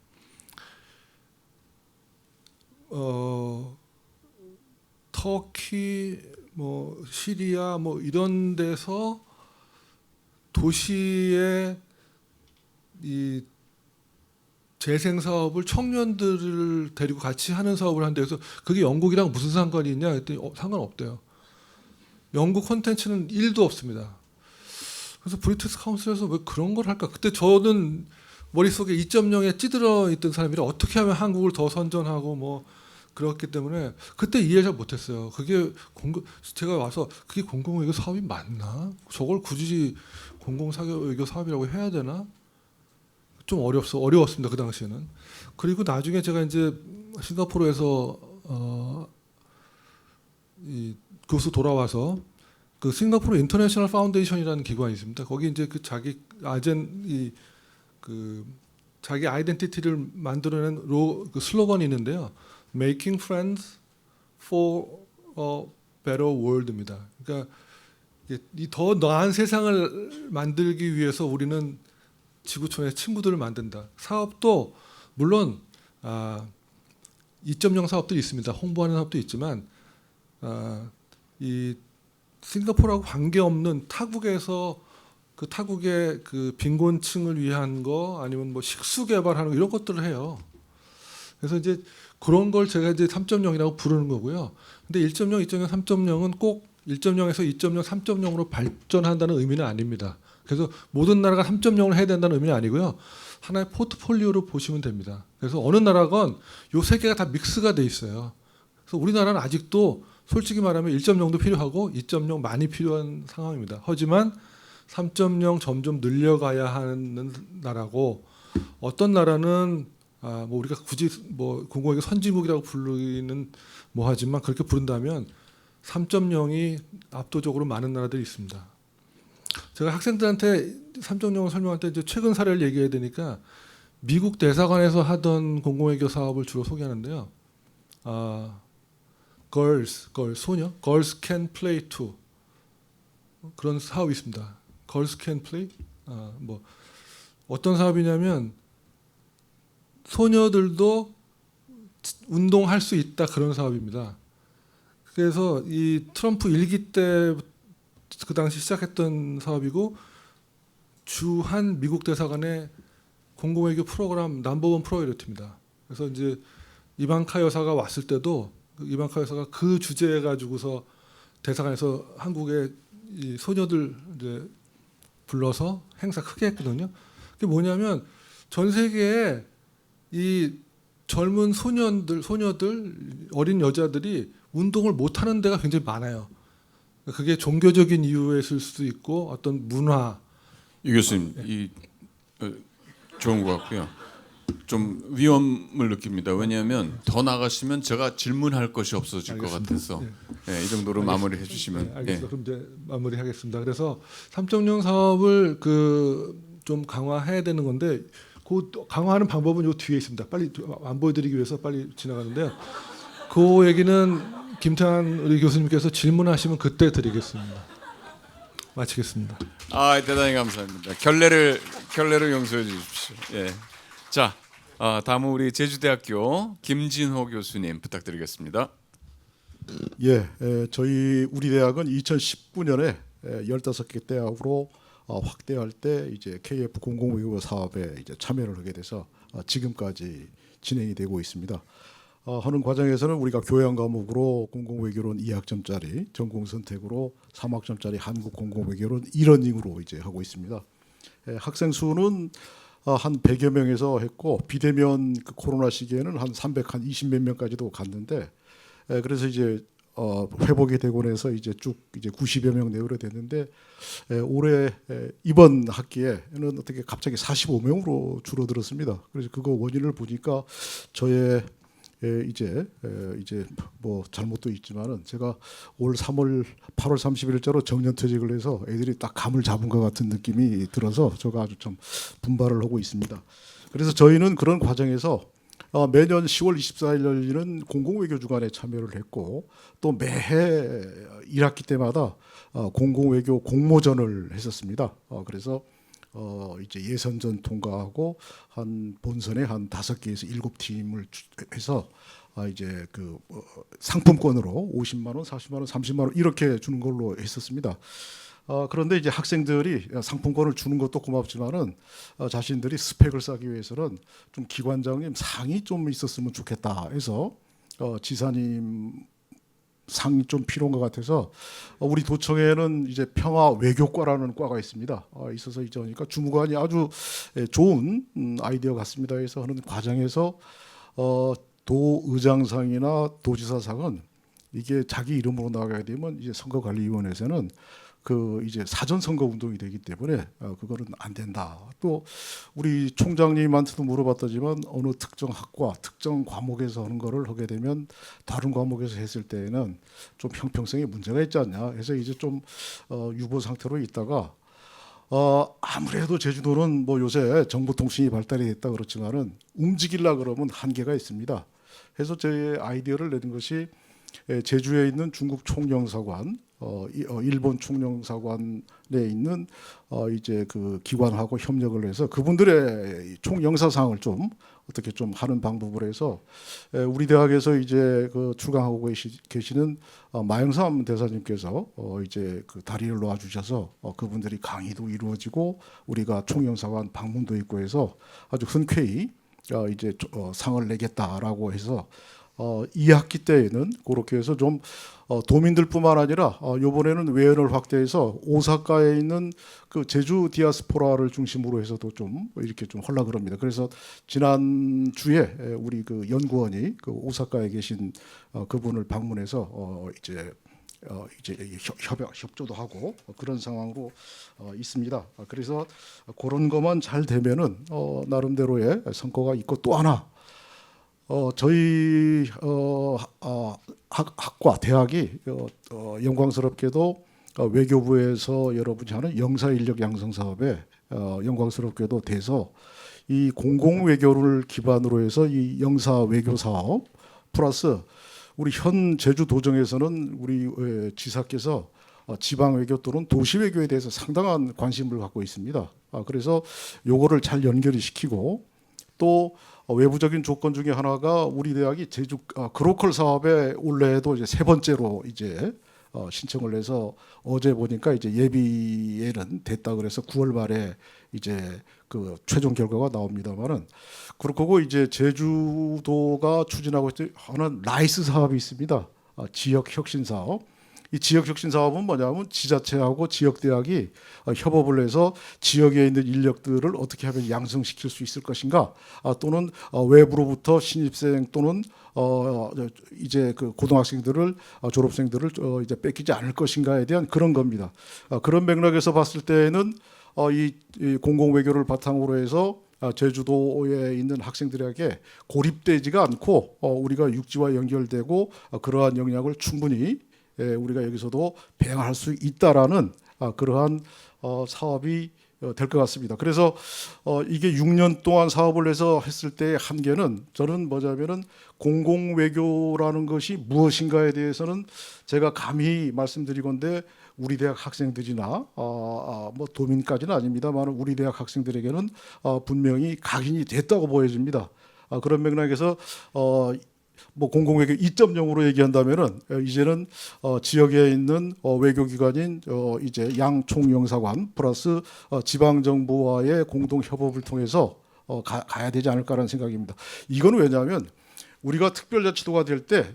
터키, 뭐 시리아, 뭐 이런 데서 도시의 이 재생 사업을 청년들을 데리고 같이 하는 사업을 한대. 그래서 그게 영국이랑 무슨 상관이 있냐 했더니 상관없대요. 영국 콘텐츠는 1도 없습니다. 그래서 브리티시 카운슬에서 왜 그런 걸 할까? 그때 저는 머릿속에 2.0에 찌들어 있던 사람이라 어떻게 하면 한국을 더 선전하고 뭐 그렇기 때문에 그때 이해 잘 못했어요. 제가 와서 그게 공공외교 사업이 맞나? 저걸 굳이 공공외교 사업이라고 해야 되나? 좀 어려웠습니다. 그 당시에는. 그리고 나중에 제가 이제 싱가포르에서 이 교수 돌아와서 그 싱가포르 인터내셔널 파운데이션이라는 기관이 있습니다. 거기 이제 그 자기 자기 아이덴티티를 만들어낸 그 슬로건이 있는데요. Making friends for a better world입니다. 그러니까 이 더 나은 세상을 만들기 위해서 우리는 지구촌의 친구들을 만든다. 사업도 물론 2.0 사업들이 있습니다. 홍보하는 사업도 있지만 이 싱가포르하고 관계없는 타국에서 그 타국의 그 빈곤층을 위한 거 아니면 뭐 식수 개발하는 거 이런 것들을 해요. 그래서 이제 그런 걸 제가 이제 3.0이라고 부르는 거고요. 근데 1.0, 2.0, 3.0은 꼭 1.0에서 2.0, 3.0으로 발전한다는 의미는 아닙니다. 그래서 모든 나라가 3.0을 해야 된다는 의미는 아니고요. 하나의 포트폴리오로 보시면 됩니다. 그래서 어느 나라건 요 세 개가 다 믹스가 돼 있어요. 그래서 우리나라는 아직도 솔직히 말하면 1.0도 필요하고 2.0 많이 필요한 상황입니다. 하지만 3.0 점점 늘려가야 하는 나라고 어떤 나라는 뭐 우리가 굳이 뭐 공공외교 선진국이라고 부르기는 뭐 하지만 그렇게 부른다면 3.0이 압도적으로 많은 나라들이 있습니다. 제가 학생들한테 3.0을 설명할 때 이제 최근 사례를 얘기해야 되니까 미국 대사관에서 하던 공공외교 사업을 주로 소개하는데요. 소녀, Girls Can Play Too 그런 사업이 있습니다. Girls Can Play, 뭐 어떤 사업이냐면 소녀들도 운동할 수 있다 그런 사업입니다. 그래서 이 트럼프 1기 때 그 당시 시작했던 사업이고 주한 미국 대사관의 공공외교 프로그램 넘버원 프라이어리티입니다. 그래서 이제 이방카 여사가 왔을 때도 이방카 여사가 그 주제 가지고서 대사관에서 한국의 이 소녀들 이제 불러서 행사 크게 했거든요. 그게 뭐냐면 전 세계에 이 젊은 소녀들, 어린 여자들이 운동을 못 하는 데가 굉장히 많아요. 그게 종교적인 이유였을 수도 있고 어떤 문화. 이 교수님 좋은 것 같고요. 좀 위험을 느낍니다. 왜냐하면 더 나가시면 제가 질문할 것이 없어질 것 같아서 이 정도로 마무리해 주시면. 알겠습니다. 그럼 이제 마무리하겠습니다. 그래서 3.0 사업을 좀 강화해야 되는 건데 그 강화하는 방법은 요 뒤에 있습니다. 빨리 안 보여드리기 위해서 빨리 지나가는데요. 그 얘기는 김태환 우리 교수님께서 질문하시면 그때 드리겠습니다. 마치겠습니다. 대단히 감사합니다. 결례를 용서해 주십시오. 자, 다음은 우리 제주대학교 김진호 교수님 부탁드리겠습니다. 우리 대학은 2019년에 15개 대학으로 확대할 때 이제 KF 공공외교 사업에 이제 참여를 하게 돼서 지금까지 진행이 되고 있습니다. 하는 과정에서는 우리가 교양 과목으로 공공외교론 2학점짜리, 전공 선택으로 3학점짜리 한국 공공외교론 1러닝으로 이제 하고 있습니다. 학생 수는 한 100여 명에서 했고 비대면 그 코로나 시기에는 한 320몇 명까지도 갔는데 그래서 이제 회복이 되고 나서 이제 쭉 이제 90여 명 내외로 됐는데 올해 이번 학기에는 어떻게 갑자기 45명으로 줄어들었습니다. 그래서 그거 원인을 보니까 저의 이제 뭐 잘못도 있지만은 제가 올 8월 30일자로 정년퇴직을 해서 애들이 딱 감을 잡은 것 같은 느낌이 들어서 제가 아주 좀 분발을 하고 있습니다. 그래서 저희는 그런 과정에서 매년 10월 24일 열리는 공공외교 주간에 참여를 했고 또 매해 1학기 때마다 공공외교 공모전을 했었습니다. 그래서 이제 예선전 통과하고 한 본선에 한 5개에서 7팀을 해서 이제 그 상품권으로 50만 원, 40만 원, 30만 원 이렇게 주는 걸로 했었습니다. 그런데 이제 학생들이 상품권을 주는 것도 고맙지만은 자신들이 스펙을 쌓기 위해서는 좀 기관장님 상이 좀 있었으면 좋겠다 해서 지사님 상이 좀 필요한 것 같아서 우리 도청에는 이제 평화 외교과라는 과가 있습니다. 있어서 이제 보니까 주무관이 아주 좋은 아이디어 같습니다. 해서 하는 과정에서 도의장상이나 도지사상은 이게 자기 이름으로 나가게 되면 이제 선거관리위원회에서는 그 이제 사전 선거 운동이 되기 때문에 그거는 안 된다. 또 우리 총장님한테도 물어봤더지만 어느 특정 학과, 특정 과목에서 하는 거를 하게 되면 다른 과목에서 했을 때에는 좀 형평성에 문제가 있지 않냐. 해서 이제 좀 유보 상태로 있다가 아무래도 제주도는 뭐 요새 정보통신이 발달이 됐다 그렇지만은 움직이려 그러면 한계가 있습니다. 그래서 제 아이디어를 내는 것이 제주에 있는 중국 총영사관, 일본 총영사관에 있는 이제 그 기관하고 협력을 해서 그분들의 총영사상을 좀 어떻게 좀 하는 방법을 해서 우리 대학에서 이제 그 출강하고 계시는 마영삼 대사님께서 이제 그 다리를 놓아주셔서 그분들이 강의도 이루어지고 우리가 총영사관 방문도 있고 해서 아주 흔쾌히 이제 상을 내겠다라고 해서 2학기 때에는 그렇게 해서 좀 도민들뿐만 아니라 이번에는 외연을 확대해서 오사카에 있는 그 제주 디아스포라를 중심으로 해서도 좀 이렇게 좀 하려고 합니다. 그래서 지난 주에 우리 그 연구원이 그 오사카에 계신 그분을 방문해서 이제 협조도 하고 그런 상황으로 있습니다. 그래서 그런 것만 잘 되면은 나름대로의 성과가 있고 또 하나. 저희 학과 대학이 영광스럽게도 외교부에서 여러분이 하는 영사 인력 양성 사업에 영광스럽게도 돼서 이 공공 외교를 기반으로 해서 이 영사 외교 사업 플러스 우리 현 제주 도정에서는 우리 지사께서 지방 외교 또는 도시 외교에 대해서 상당한 관심을 갖고 있습니다. 그래서 요거를 잘 연결이 시키고 또 외부적인 조건 중에 하나가 우리 대학이 제주 그로컬 사업에 올해도 이제 3번째로 이제 신청을 해서 어제 보니까 이제 예비에는 됐다 그래서 9월 말에 이제 그 최종 결과가 나옵니다만은 그렇고 이제 제주도가 추진하고 하는 라이스 사업이 있습니다. 지역 혁신 사업. 이 지역 혁신 사업은 뭐냐면 지자체하고 지역 대학이 협업을 해서 지역에 있는 인력들을 어떻게 하면 양성시킬 수 있을 것인가, 또는 외부로부터 신입생 또는 이제 그 고등학생들을 졸업생들을 이제 뺏기지 않을 것인가에 대한 그런 겁니다. 그런 맥락에서 봤을 때는 이 공공 외교를 바탕으로 해서 제주도에 있는 학생들에게 고립되지가 않고 우리가 육지와 연결되고 그러한 역량을 충분히 우리가 여기서도 배양할 수 있다라는 그러한 사업이 될 것 같습니다. 그래서 이게 6년 동안 사업을 해서 했을 때의 한계는 저는 뭐냐면은 공공 외교라는 것이 무엇인가에 대해서는 제가 감히 말씀드리건데 우리 대학 학생들이나 뭐 도민까지는 아닙니다만 우리 대학 학생들에게는 분명히 각인이 됐다고 보여집니다. 그런 맥락에서 뭐 공공외교 2.0으로 얘기한다면은 이제는 지역에 있는 외교기관인 이제 양총영사관 플러스 지방 정부와의 공동 협업을 통해서 가야 되지 않을까라는 생각입니다. 이건 왜냐하면 우리가 특별자치도가 될 때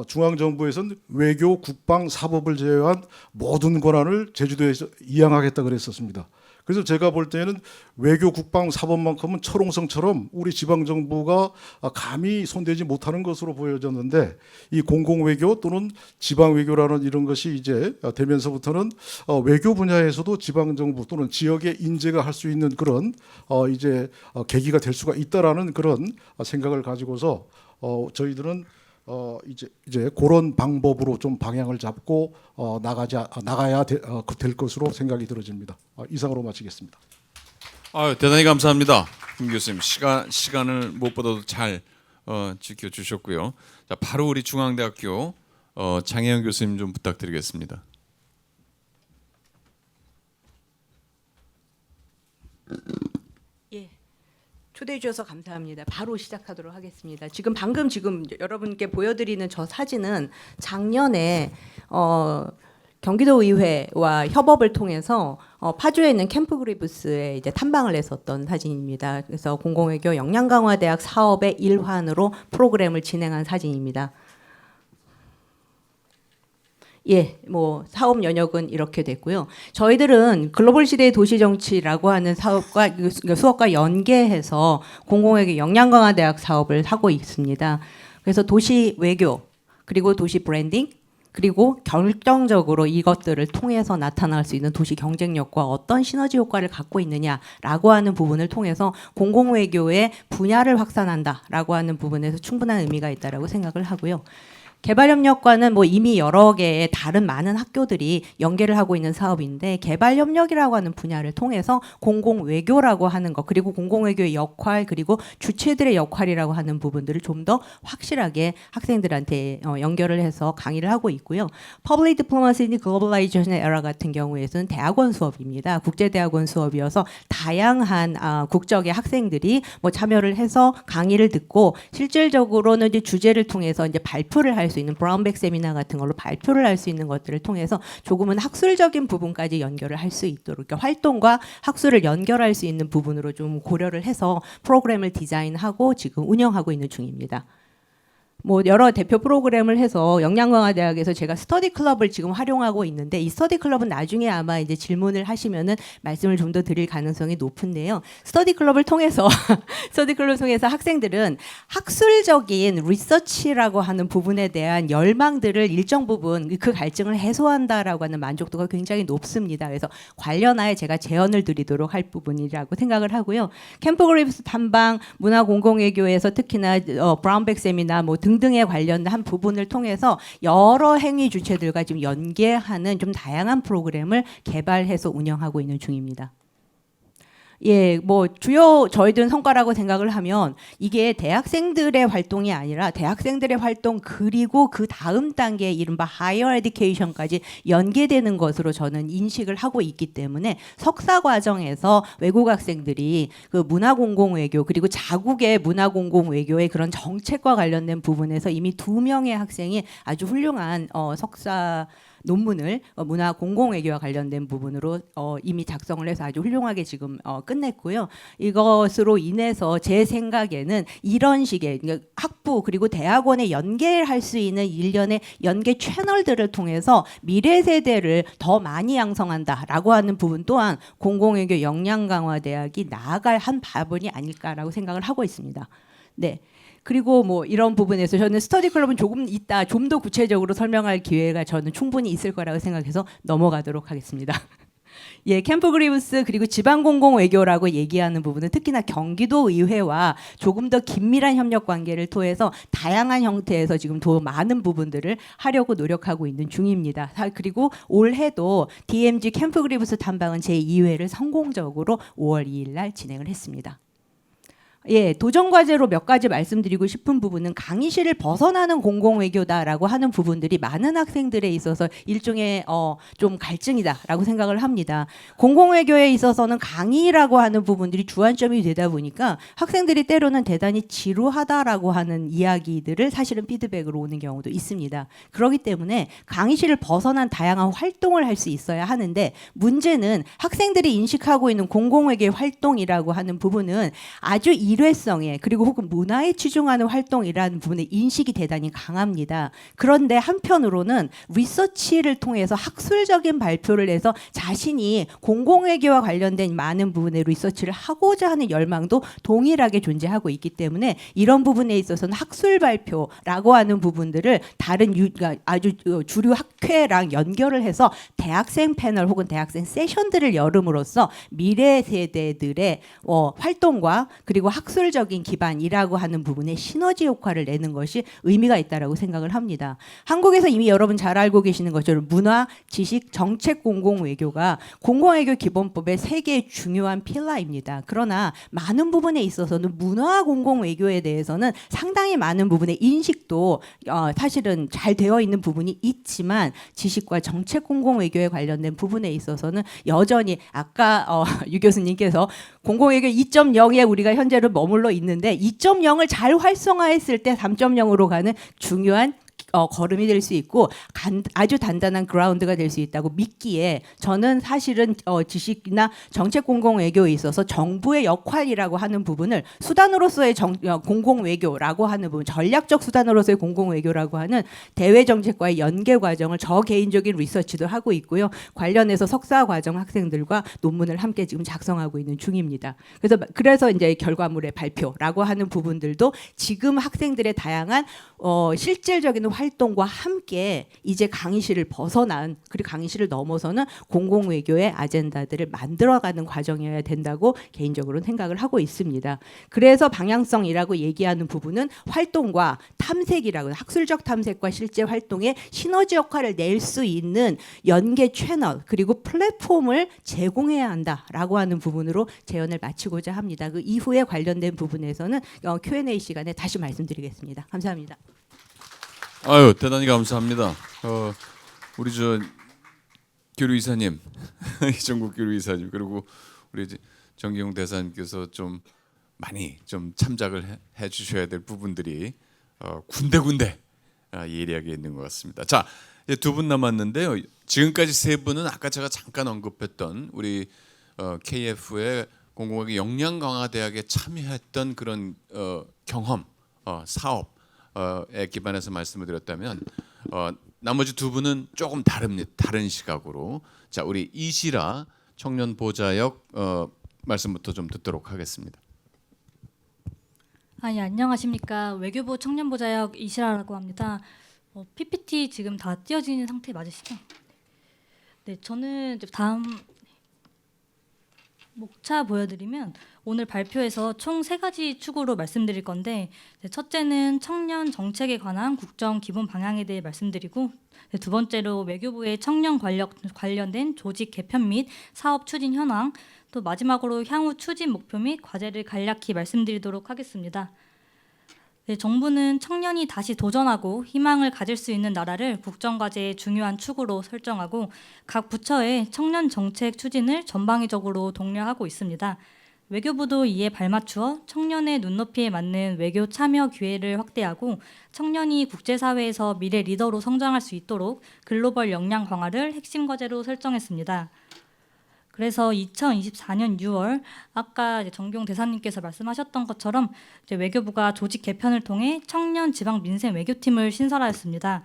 중앙정부에서는 외교, 국방, 사법을 제외한 모든 권한을 제주도에서 이양하겠다 그랬었습니다. 그래서 제가 볼 때는 외교, 국방, 사법만큼은 철옹성처럼 우리 지방정부가 감히 손대지 못하는 것으로 보여졌는데 이 공공외교 또는 지방외교라는 이런 것이 이제 되면서부터는 외교 분야에서도 지방정부 또는 지역의 인재가 할 수 있는 그런 이제 계기가 될 수가 있다라는 그런 생각을 가지고서 저희들은 이제 그런 방법으로 좀 방향을 잡고 나가야 될 것으로 생각이 들어집니다. 이상으로 마치겠습니다. 대단히 감사합니다, 김 교수님. 시간을 무엇보다도 잘 지켜주셨고요. 자, 바로 우리 중앙대학교 장혜영 교수님 좀 부탁드리겠습니다. 예, 초대해 주셔서 감사합니다. 바로 시작하도록 하겠습니다. 방금 여러분께 보여드리는 저 사진은 작년에 경기도의회와 협업을 통해서 파주에 있는 캠프 그리브스에 이제 탐방을 했었던 사진입니다. 그래서 공공외교 역량강화대학 사업의 일환으로 프로그램을 진행한 사진입니다. 예, 뭐 사업 연역은 이렇게 됐고요. 저희들은 글로벌 시대의 도시 정치라고 하는 수업과 연계해서 공공외교 역량강화대학 사업을 하고 있습니다. 그래서 도시 외교 그리고 도시 브랜딩 그리고 결정적으로 이것들을 통해서 나타날 수 있는 도시 경쟁력과 어떤 시너지 효과를 갖고 있느냐라고 하는 부분을 통해서 공공외교의 분야를 확산한다라고 하는 부분에서 충분한 의미가 있다라고 생각을 하고요. 개발협력과는 뭐 이미 여러 개의 다른 많은 학교들이 연계를 하고 있는 사업인데 개발협력이라고 하는 분야를 통해서 공공외교라고 하는 것 그리고 공공외교의 역할 그리고 주체들의 역할이라고 하는 부분들을 좀 더 확실하게 학생들한테 연결을 해서 강의를 하고 있고요. Public Diplomacy in Globalization Era 같은 경우에는 대학원 수업입니다. 국제대학원 수업이어서 다양한 국적의 학생들이 뭐 참여를 해서 강의를 듣고 실질적으로는 이제 주제를 통해서 이제 발표를 할 수 있는 브라운백 세미나 같은 걸로 발표를 할 수 있는 것들을 통해서 조금은 학술적인 부분까지 연결을 할 수 있도록 그러니까 활동과 학술을 연결할 수 있는 부분으로 좀 고려를 해서 프로그램을 디자인하고 지금 운영하고 있는 중입니다. 뭐 여러 대표 프로그램을 해서 역량강화대학에서 제가 스터디 클럽을 지금 활용하고 있는데 이 스터디 클럽은 나중에 아마 이제 질문을 하시면은 말씀을 좀 더 드릴 가능성이 높은데요. 스터디 클럽을 통해서 학생들은 학술적인 리서치라고 하는 부분에 대한 열망들을 일정 부분 그 갈증을 해소한다라고 하는 만족도가 굉장히 높습니다. 그래서 관련하여 제가 제언을 드리도록 할 부분이라고 생각을 하고요. 캠프 그리브스 탐방, 문화 공공외교에서 특히나 브라운백 세미나 뭐 등등에 관련한 부분을 통해서 여러 행위 주체들과 지금 연계하는 좀 다양한 프로그램을 개발해서 운영하고 있는 중입니다. 예, 뭐 주요 저희들은 성과라고 생각을 하면 이게 대학생들의 활동이 아니라 대학생들의 활동 그리고 그 다음 단계 이른바 higher education까지 연계되는 것으로 저는 인식을 하고 있기 때문에 석사 과정에서 외국 학생들이 그 문화공공외교 그리고 자국의 문화공공외교의 그런 정책과 관련된 부분에서 이미 2명의 학생이 아주 훌륭한 석사 논문을 문화 공공외교와 관련된 부분으로 이미 작성을 해서 아주 훌륭하게 지금 끝냈고요. 이것으로 인해서 제 생각에는 이런 식의 그러니까 학부 그리고 대학원에 연계할 수 있는 일련의 연계 채널들을 통해서 미래 세대를 더 많이 양성한다라고 하는 부분 또한 공공외교 역량강화대학이 나아갈 한 부분이 아닐까라고 생각을 하고 있습니다. 네. 그리고 뭐 이런 부분에서 저는 스터디 클럽은 조금 이따 좀 더 구체적으로 설명할 기회가 저는 충분히 있을 거라고 생각해서 넘어가도록 하겠습니다. 예, 캠프 그리브스 그리고 지방공공외교라고 얘기하는 부분은 특히나 경기도 의회와 조금 더 긴밀한 협력 관계를 통해서 다양한 형태에서 지금 더 많은 부분들을 하려고 노력하고 있는 중입니다. 그리고 올해도 DMG 캠프 그리브스 탐방은 제2회를 성공적으로 5월 2일 날 진행을 했습니다. 예, 도전 과제로 몇 가지 말씀드리고 싶은 부분은 강의실을 벗어나는 공공외교다라고 하는 부분들이 많은 학생들에 있어서 일종의 좀 갈증이다라고 생각을 합니다. 공공외교에 있어서는 강의라고 하는 부분들이 주안점이 되다 보니까 학생들이 때로는 대단히 지루하다라고 하는 이야기들을 사실은 피드백으로 오는 경우도 있습니다. 그렇기 때문에 강의실을 벗어난 다양한 활동을 할 수 있어야 하는데 문제는 학생들이 인식하고 있는 공공외교의 활동이라고 하는 부분은 아주 일회성에 그리고 혹은 문화에 치중하는 활동이라는 부분의 인식이 대단히 강합니다. 그런데 한편으로는 리서치를 통해서 학술적인 발표를 해서 자신이 공공외교와 관련된 많은 부분의 리서치를 하고자 하는 열망도 동일하게 존재하고 있기 때문에 이런 부분에 있어서는 학술 발표라고 하는 부분들을 다른 그러니까 아주 주류 학회랑 연결을 해서 대학생 패널 혹은 대학생 세션들을 열음으로써 미래 세대들의 활동과 그리고 학술적인 기반이라고 하는 부분에 시너지 효과를 내는 것이 의미가 있다라고 생각을 합니다. 한국에서 이미 여러분 잘 알고 계시는 것처럼 문화, 지식, 정책 공공외교가 공공외교 기본법의 세 개의 중요한 필라입니다. 그러나 많은 부분에 있어서는 문화 공공외교에 대해서는 상당히 많은 부분의 인식도 사실은 잘 되어 있는 부분이 있지만 지식과 정책 공공외교에 관련된 부분에 있어서는 여전히 아까 유 교수님께서 공공외교 2.0에 우리가 현재로 머물러 있는데 2.0을 잘 활성화했을 때 3.0으로 가는 중요한 걸음이 될 수 있고 아주 단단한 그라운드가 될 수 있다고 믿기에 저는 사실은 지식이나 정책 공공외교에 있어서 정부의 역할이라고 하는 부분을 수단으로서의 공공외교라고 하는 부분, 전략적 수단으로서의 공공외교라고 하는 대외 정책과의 연계 과정을 저 개인적인 리서치도 하고 있고요. 관련해서 석사 과정 학생들과 논문을 함께 지금 작성하고 있는 중입니다. 그래서 이제 결과물의 발표라고 하는 부분들도 지금 학생들의 다양한 실질적인 활동과 함께 이제 강의실을 벗어난 그리고 강의실을 넘어서는 공공외교의 아젠다들을 만들어가는 과정이어야 된다고 개인적으로는 생각을 하고 있습니다. 그래서 방향성이라고 얘기하는 부분은 활동과 탐색이라고 학술적 탐색과 실제 활동의 시너지 역할을 낼 수 있는 연계 채널 그리고 플랫폼을 제공해야 한다라고 하는 부분으로 제언을 마치고자 합니다. 그 이후에 관련된 부분에서는 Q&A 시간에 다시 말씀드리겠습니다. 감사합니다. 아유 대단히 감사합니다. 우리 교류이사님 이종국 교류이사님 그리고 우리 정기용 대사님께서 좀 많이 좀 참작을 해 주셔야 될 부분들이 군데군데 예리하게 있는 것 같습니다. 자 이제 두 분 남았는데요. 지금까지 세 분은 아까 제가 잠깐 언급했던 우리 KF의 공공외교 역량 강화 대학에 참여했던 그런 경험 사업 에 기반해서 말씀을 드렸다면 나머지 두 분은 조금 다른 시각으로 자 우리 이시라 청년 보좌역 말씀부터 좀 듣도록 하겠습니다. 예, 안녕하십니까. 외교부 청년보좌역 이시라라고 합니다. PPT 지금 다 띄어지는 상태 맞으시죠? 네, 저는 이제 다음 목차 보여드리면 오늘 발표에서 총 3가지 축으로 말씀드릴 건데 첫째는 청년 정책에 관한 국정 기본 방향에 대해 말씀드리고 두 번째로 외교부의 청년 관련된 조직 개편 및 사업 추진 현황 또 마지막으로 향후 추진 목표 및 과제를 간략히 말씀드리도록 하겠습니다. 네, 정부는 청년이 다시 도전하고 희망을 가질 수 있는 나라를 국정과제의 중요한 축으로 설정하고 각 부처의 청년 정책 추진을 전방위적으로 독려하고 있습니다. 외교부도 이에 발맞추어 청년의 눈높이에 맞는 외교 참여 기회를 확대하고 청년이 국제사회에서 미래 리더로 성장할 수 있도록 글로벌 역량 강화를 핵심 과제로 설정했습니다. 그래서 2024년 6월 아까 이제 정기용 대사님께서 말씀하셨던 것처럼 이제 외교부가 조직 개편을 통해 청년 지방 민생 외교팀을 신설하였습니다.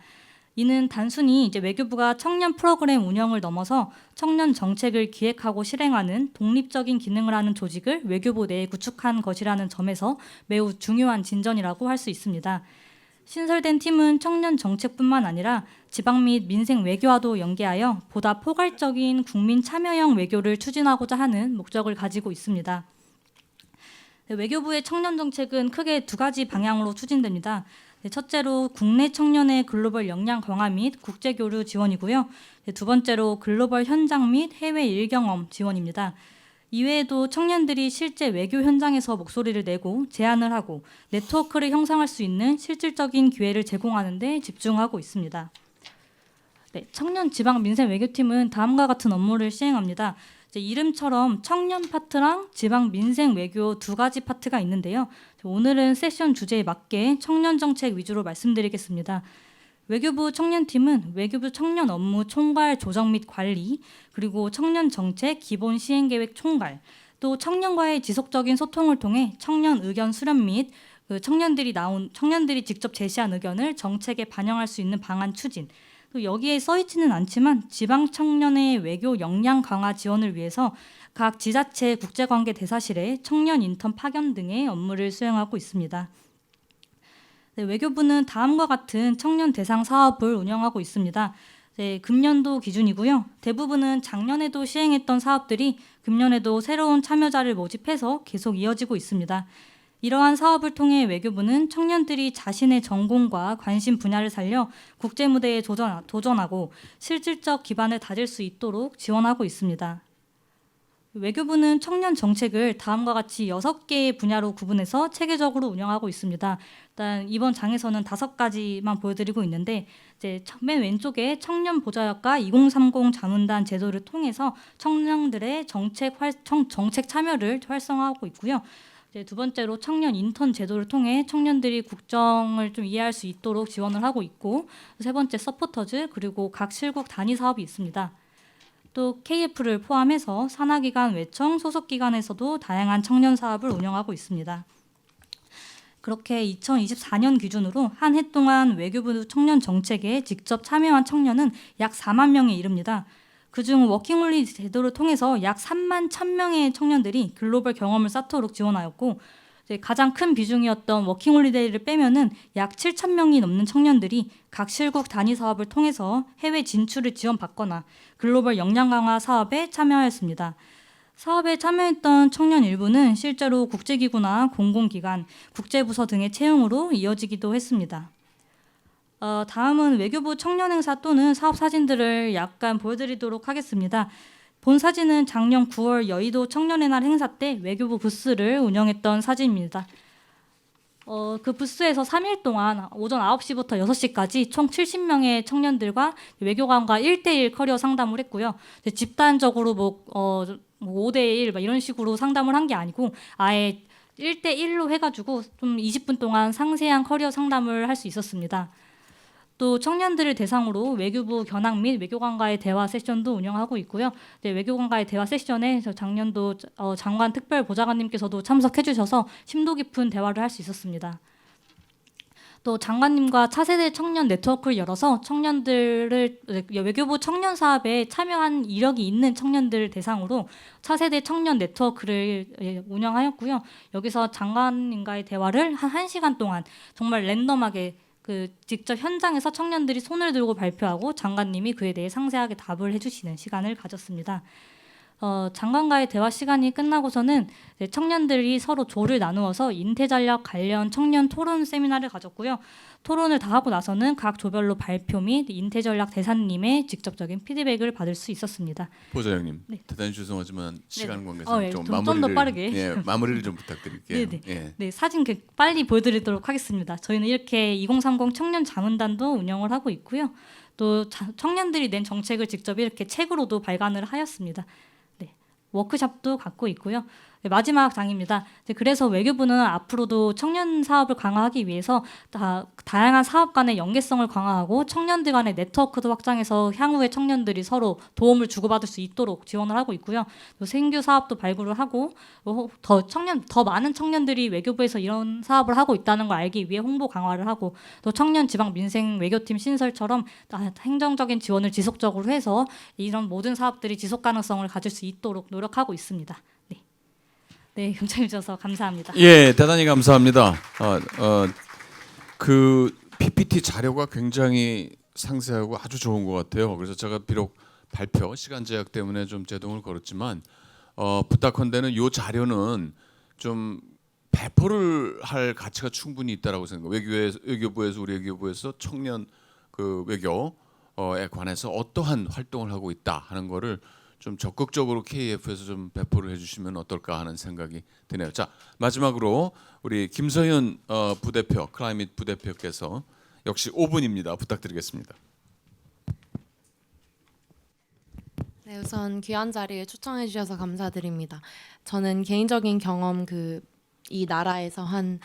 이는 단순히 이제 외교부가 청년 프로그램 운영을 넘어서 청년 정책을 기획하고 실행하는 독립적인 기능을 하는 조직을 외교부 내에 구축한 것이라는 점에서 매우 중요한 진전이라고 할 수 있습니다. 신설된 팀은 청년 정책뿐만 아니라 지방 및 민생 외교와도 연계하여 보다 포괄적인 국민 참여형 외교를 추진하고자 하는 목적을 가지고 있습니다. 외교부의 청년 정책은 크게 2가지 방향으로 추진됩니다. 첫째로 국내 청년의 글로벌 역량 강화 및 국제 교류 지원이고요. 두 번째로 글로벌 현장 및 해외 일 경험 지원입니다. 이외에도 청년들이 실제 외교 현장에서 목소리를 내고 제안을 하고 네트워크를 형성할 수 있는 실질적인 기회를 제공하는 데 집중하고 있습니다. 네, 청년 지방 민생 외교팀은 다음과 같은 업무를 시행합니다. 이제 이름처럼 청년 파트랑 지방 민생 외교 두 가지 파트가 있는데요. 오늘은 세션 주제에 맞게 청년 정책 위주로 말씀드리겠습니다. 외교부 청년팀은 외교부 청년 업무 총괄 조정 및 관리, 그리고 청년 정책 기본 시행 계획 총괄, 또 청년과의 지속적인 소통을 통해 청년 의견 수렴 및 청년들이 직접 제시한 의견을 정책에 반영할 수 있는 방안 추진, 또 여기에 써있지는 않지만 지방 청년의 외교 역량 강화 지원을 위해서 각 지자체 국제관계 대사실에 청년 인턴 파견 등의 업무를 수행하고 있습니다. 네, 외교부는 다음과 같은 청년 대상 사업을 운영하고 있습니다. 네, 금년도 기준이고요. 대부분은 작년에도 시행했던 사업들이 금년에도 새로운 참여자를 모집해서 계속 이어지고 있습니다. 이러한 사업을 통해 외교부는 청년들이 자신의 전공과 관심 분야를 살려 국제 무대에 도전하고 실질적 기반을 다질 수 있도록 지원하고 있습니다. 외교부는 청년 정책을 다음과 같이 6개의 분야로 구분해서 체계적으로 운영하고 있습니다. 일단 이번 장에서는 5가지만 보여드리고 있는데, 이제 맨 왼쪽에 청년 보좌역과 2030 자문단 제도를 통해서 청년들의 정책 참여를 활성화하고 있고요. 이제 두 번째로 청년 인턴 제도를 통해 청년들이 국정을 좀 이해할 수 있도록 지원을 하고 있고, 세 번째 서포터즈, 그리고 각 실국 단위 사업이 있습니다. 또 KF를 포함해서 산하기관, 외청, 소속기관에서도 다양한 청년 사업을 운영하고 있습니다. 그렇게 2024년 기준으로 한 해 동안 외교부 청년 정책에 직접 참여한 청년은 약 4만 명에 이릅니다. 그중 워킹홀리 제도를 통해서 약 3만 1,000명의 청년들이 글로벌 경험을 쌓도록 지원하였고, 가장 큰 비중이었던 워킹홀리데이를 빼면은 약 7,000명이 넘는 청년들이 각 실국 단위 사업을 통해서 해외 진출을 지원받거나 글로벌 역량 강화 사업에 참여하였습니다. 사업에 참여했던 청년 일부는 실제로 국제기구나 공공기관, 국제부서 등의 채용으로 이어지기도 했습니다. 다음은 외교부 청년행사 또는 사업 사진들을 약간 보여드리도록 하겠습니다. 본 사진은 작년 9월 여의도 청년의 날 행사 때 외교부 부스를 운영했던 사진입니다. 그 부스에서 3일 동안 오전 9시부터 6시까지 총 70명의 청년들과 외교관과 1대1 커리어 상담을 했고요. 집단적으로 5대1 이런 식으로 상담을 한 게 아니고 아예 1대1로 해가지고 좀 20분 동안 상세한 커리어 상담을 할 수 있었습니다. 또 청년들을 대상으로 외교부 견학 및 외교관과의 대화 세션도 운영하고 있고요. 외교관과의 대화 세션에 작년도 장관 특별보좌관님께서도 참석해 주셔서 심도 깊은 대화를 할 수 있었습니다. 또 장관님과 차세대 청년 네트워크를 열어서 청년들을 외교부 청년 사업에 참여한 이력이 있는 청년들 대상으로 차세대 청년 네트워크를 운영하였고요. 여기서 장관님과의 대화를 한 1시간 동안 정말 랜덤하게 직접 현장에서 청년들이 손을 들고 발표하고 장관님이 그에 대해 상세하게 답을 해주시는 시간을 가졌습니다. 장관과의 대화 시간이 끝나고서는 청년들이 서로 조를 나누어서 인태전략 관련 청년 토론 세미나를 가졌고요. 토론을 다 하고 나서는 각 조별로 발표 및 인태전략 대사님의 직접적인 피드백을 받을 수 있었습니다. 보좌장님, 네. 대단히 죄송하지만 시간 관계상 예, 좀 좀 마무리를 더 빠르게. 마무리를 좀 부탁드릴게요. 네네. 예. 네, 사진 빨리 보여드리도록 하겠습니다. 저희는 이렇게 2030 청년 자문단도 운영을 하고 있고요. 또 청년들이 낸 정책을 직접 이렇게 책으로도 발간을 하였습니다. 네, 워크숍도 갖고 있고요. 네, 마지막 장입니다. 그래서 외교부는 앞으로도 청년 사업을 강화하기 위해서 다양한 사업 간의 연계성을 강화하고 청년들 간의 네트워크도 확장해서 향후에 청년들이 서로 도움을 주고받을 수 있도록 지원을 하고 있고요. 또 신규 사업도 발굴을 하고 더 많은 청년들이 외교부에서 이런 사업을 하고 있다는 걸 알기 위해 홍보 강화를 하고, 또 청년 지방 민생 외교팀 신설처럼 행정적인 지원을 지속적으로 해서 이런 모든 사업들이 지속 가능성을 가질 수 있도록 노력하고 있습니다. 네, 경청해 주셔서 감사합니다. 예, 대단히 감사합니다. 그 PPT 자료가 굉장히 상세하고 아주 좋은 것 같아요. 그래서 제가 비록 발표 시간 제약 때문에 좀 제동을 걸었지만 부탁한데는 이 자료는 좀 배포를 할 가치가 충분히 있다라고 생각해요. 외교부에서 우리 외교부에서 청년 그 외교에 관해서 어떠한 활동을 하고 있다 하는 거를 좀 적극적으로 KF에서 좀 배포를 해주시면 어떨까 하는 생각이 드네요. 자, 마지막으로 우리 김서현 부대표, 클라이밋 부대표께서 역시 5분입니다. 부탁드리겠습니다. 네, 우선 귀한 자리에 초청해 주셔서 감사드립니다. 저는 개인적인 경험 이 나라에서 한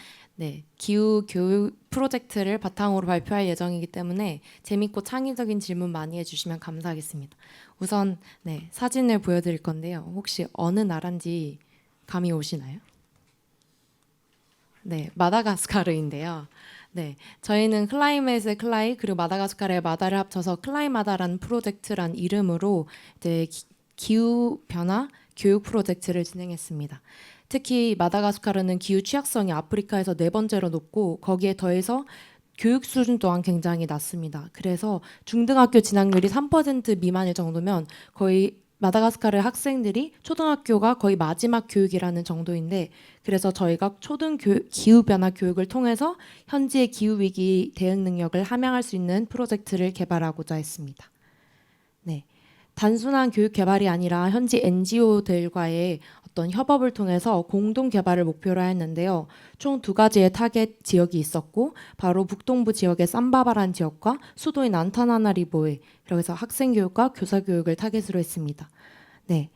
기후 교육 프로젝트를 바탕으로 발표할 예정이기 때문에 재밌고 창의적인 질문 많이 해주시면 감사하겠습니다. 우선 사진을 보여드릴 건데요. 혹시 어느 나라인지 감이 오시나요? 네, 마다가스카르인데요. 네, 저희는 클라이met의 클라이 그리고 마다가스카르의 마다를 합쳐서 클라이마다라는 프로젝트란 이름으로 이제 기후 변화 교육 프로젝트를 진행했습니다. 특히 마다가스카르는 기후 취약성이 아프리카에서 4번째로 높고 거기에 더해서 교육 수준 또한 굉장히 낮습니다. 그래서 중등학교 진학률이 3% 미만일 정도면 거의 마다가스카르 학생들이 초등학교가 거의 마지막 교육이라는 정도인데 그래서 저희가 기후변화 교육을 통해서 현지의 기후위기 대응 능력을 함양할 수 있는 프로젝트를 개발하고자 했습니다. 네, 단순한 교육 개발이 아니라 현지 NGO들과의 어떤 협업을 통해서 공동 개발을 목표로 했는데요. 총 2가지의 타겟 지역이 있었고 바로 북동부 지역의 삼바바란 지역과 수도인 안타나나리보에 그래서 학생 교육과 교사 교육을 타겟으로 했습니다. 네.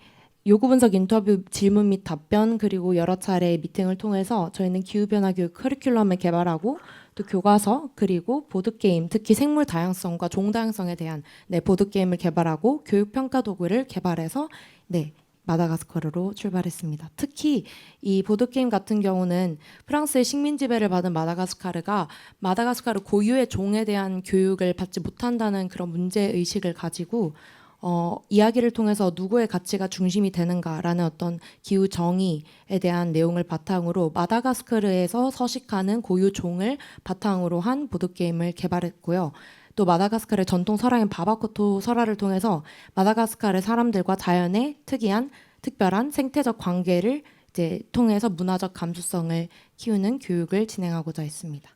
요구 분석 인터뷰 질문 및 답변 그리고 여러 차례 미팅을 통해서 저희는 기후변화 교육 커리큘럼을 개발하고 또 교과서 그리고 보드게임 특히 생물 다양성과 종 다양성에 대한 보드게임을 개발하고 교육 평가 도구를 개발해서 마다가스카르로 출발했습니다. 특히 이 보드게임 같은 경우는 프랑스의 식민 지배를 받은 마다가스카르가 마다가스카르 고유의 종에 대한 교육을 받지 못한다는 그런 문제 의식을 가지고 이야기를 통해서 누구의 가치가 중심이 되는가라는 어떤 기후 정의에 대한 내용을 바탕으로 마다가스카르에서 서식하는 고유 종을 바탕으로 한 보드게임을 개발했고요. 또 마다가스카르의 전통 설화인 바바코토 설화를 통해서 마다가스카르 사람들과 자연의 특별한 생태적 관계를 이제 통해서 문화적 감수성을 키우는 교육을 진행하고자 했습니다.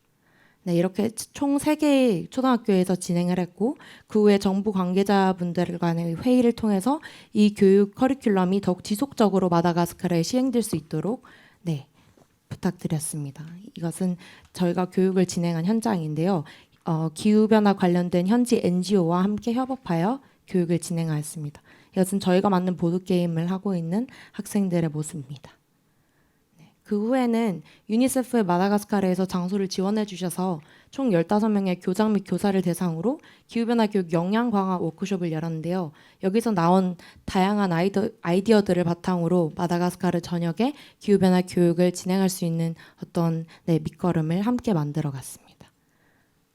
네, 이렇게 총 3개의 초등학교에서 진행을 했고 그 후에 정부 관계자분들 간의 회의를 통해서 이 교육 커리큘럼이 더욱 지속적으로 마다가스카르에 시행될 수 있도록 부탁드렸습니다. 이것은 저희가 교육을 진행한 현장인데요. 기후변화 관련된 현지 NGO와 함께 협업하여 교육을 진행하였습니다. 이것은 저희가 만든 보드게임을 하고 있는 학생들의 모습입니다. 그 후에는 유니세프의 마다가스카르에서 장소를 지원해 주셔서 총 15명의 교장 및 교사를 대상으로 기후변화 교육 역량 강화 워크숍을 열었는데요. 여기서 나온 다양한 아이디어들을 바탕으로 마다가스카르 전역에 기후변화 교육을 진행할 수 있는 어떤 밑거름을 함께 만들어 갔습니다.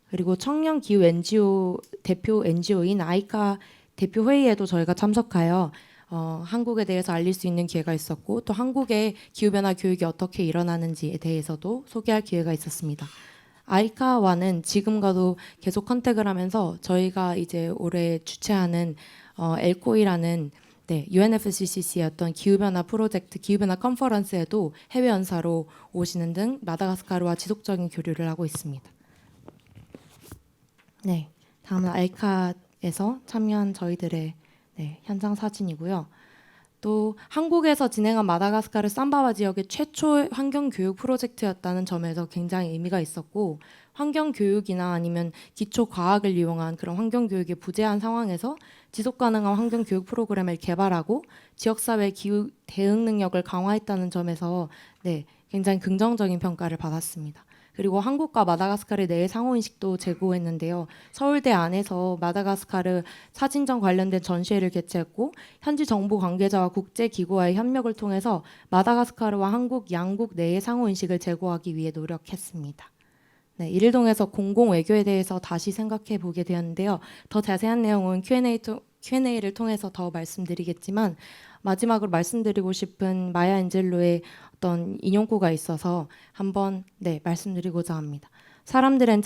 그리고 청년 기후 NGO 대표 NGO인 아이카 대표 회의에도 저희가 참석하여 한국에 대해서 알릴 수 있는 기회가 있었고 또 한국의 기후변화 교육이 어떻게 일어나는지에 대해서도 소개할 기회가 있었습니다. 아이카와는 지금과도 계속 컨택을 하면서 저희가 이제 올해 주최하는 엘코이라는 UNFCCC의 어떤 기후변화 프로젝트, 기후변화 컨퍼런스에도 해외 연사로 오시는 등 마다가스카르와 지속적인 교류를 하고 있습니다. 네, 다음은 알카에서 참여한 저희들의 현장 사진이고요. 또 한국에서 진행한 마다가스카르 삼바바 지역의 최초의 환경교육 프로젝트였다는 점에서 굉장히 의미가 있었고 환경교육이나 아니면 기초과학을 이용한 그런 환경교육이 부재한 상황에서 지속가능한 환경교육 프로그램을 개발하고 지역사회 기후 대응 능력을 강화했다는 점에서 굉장히 긍정적인 평가를 받았습니다. 그리고 한국과 마다가스카르 내의 상호인식도 제고했는데요. 서울대 안에서 마다가스카르 사진전 관련된 전시회를 개최했고 현지 정부 관계자와 국제기구와의 협력을 통해서 마다가스카르와 한국 양국 내의 상호인식을 제고하기 위해 노력했습니다. 이를 통해서 공공외교에 대해서 다시 생각해 보게 되었는데요. 더 자세한 내용은 Q&A를 통해서 더 말씀드리겠지만 마지막으로 말씀드리고 싶은 마야 엔젤로의 어떤 인용구가 있어서 한번 말씀드리고자 합니다. 사람들은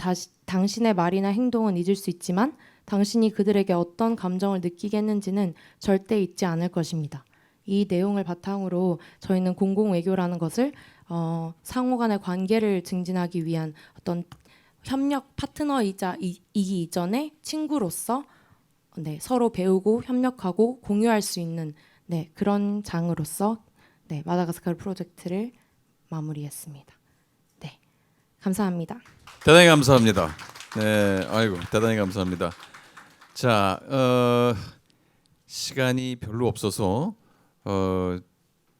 당신의 말이나 행동은 잊을 수 있지만 당신이 그들에게 어떤 감정을 느끼게 했는지는 절대 잊지 않을 것입니다. 이 내용을 바탕으로 저희는 공공외교라는 것을 상호 간의 관계를 증진하기 위한 어떤 협력 파트너이기 이전에 친구로서 네, 서로 배우고 협력하고 공유할 수 있는 네, 그런 장으로서 네, 마다가스카르 프로젝트를 마무리했습니다. 네, 감사합니다. 대단히 감사합니다. 네, 아이고 대단히 감사합니다. 자, 시간이 별로 없어서